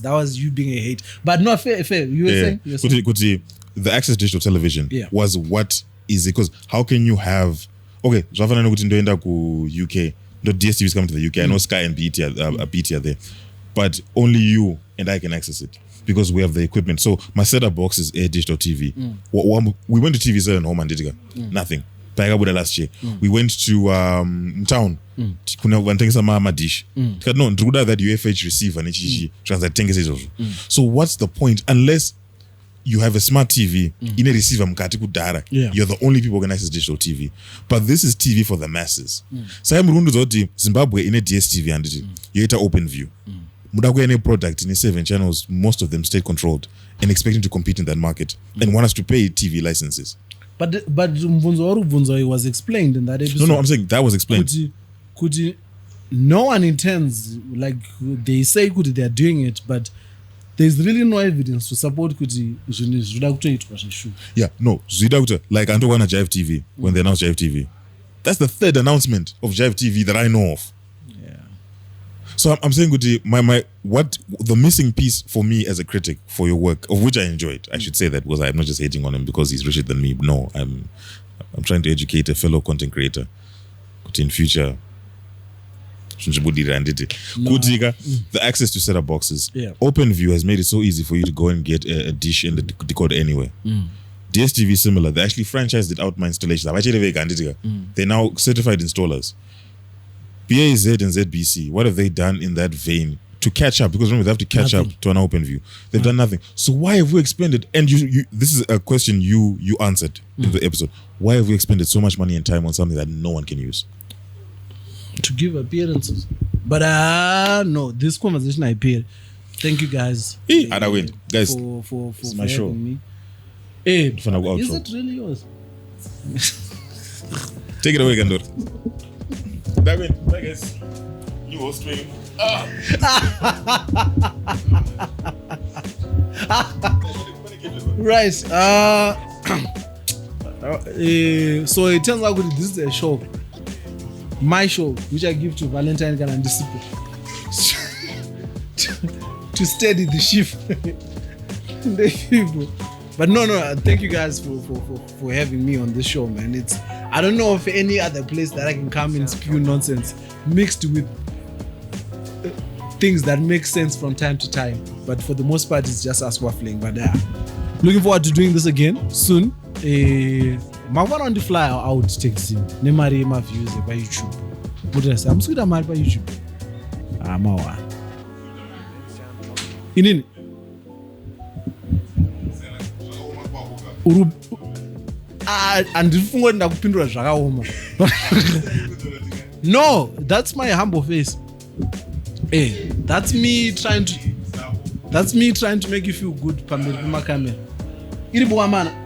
was you being a hate. But no, fair. You were saying the access to digital television was what is it? Because how can you have UK, the DSTV is coming to the UK. I know Sky and BT are there, but only you and I can access it. Because we have the equipment. So my setup box is a digital TV. We went to TV set in home and did nothing. Last year. We went to town. Kuna wantengesa mama dish. No, ndruda that UFH receive and translate. So what's the point? Unless you have a smart TV in a receiver mkati kudara, you're the only people who can access digital TV. But this is TV for the masses. So I'm rundu Zimbabwe in a DSTV and you hit open view. Any product in 7 channels, most of them state controlled and expecting to compete in that market and want us to pay TV licenses. But Mbunzo was explained in that episode. No, I'm saying that was explained. No one intends, like they say they are doing it, but there's really no evidence to support Yeah, no, like Antowana Jive TV when they announced Jive TV. That's the third announcement of Jive TV that I know of. So I'm saying, what the missing piece for me as a critic for your work, of which I enjoyed, I should say that, because I'm not just hating on him because he's richer than me. No, I'm trying to educate a fellow content creator. In future, the access to set-up boxes. OpenView has made it so easy for you to go and get a dish and a decoder anywhere. DSTV is similar. They actually franchised it out my installations. They're now certified installers. BAZ and ZBC, what have they done in that vein to catch up? Because remember, they have to catch up to an open view. They've done nothing. So why have we expended, and this is a question you answered in the episode, why have we expended so much money and time on something that no one can use? To give appearances. But no, this conversation I paid. Thank you guys. Guys, for my show. Me. Hey, is it really yours? Take it away, Kandoro. Bye guys. You host stream. Right. So it turns out this is a show. My show, which I give to Valentine and Disciple. To steady the ship. The people. But no, thank you guys for having me on this show, man. I don't know of any other place that I can come and spew nonsense mixed with things that make sense from time to time. But for the most part, it's just us waffling. But looking forward to doing this again soon. One on the fly out Techzim. Nemari my views by YouTube. But I'm sweet by YouTube. I'm our. In andifungwa ndakupindura zvakaoma. No, that's my humble face. That's me trying to make you feel good pamberi pamakamera. Iri bwa mana.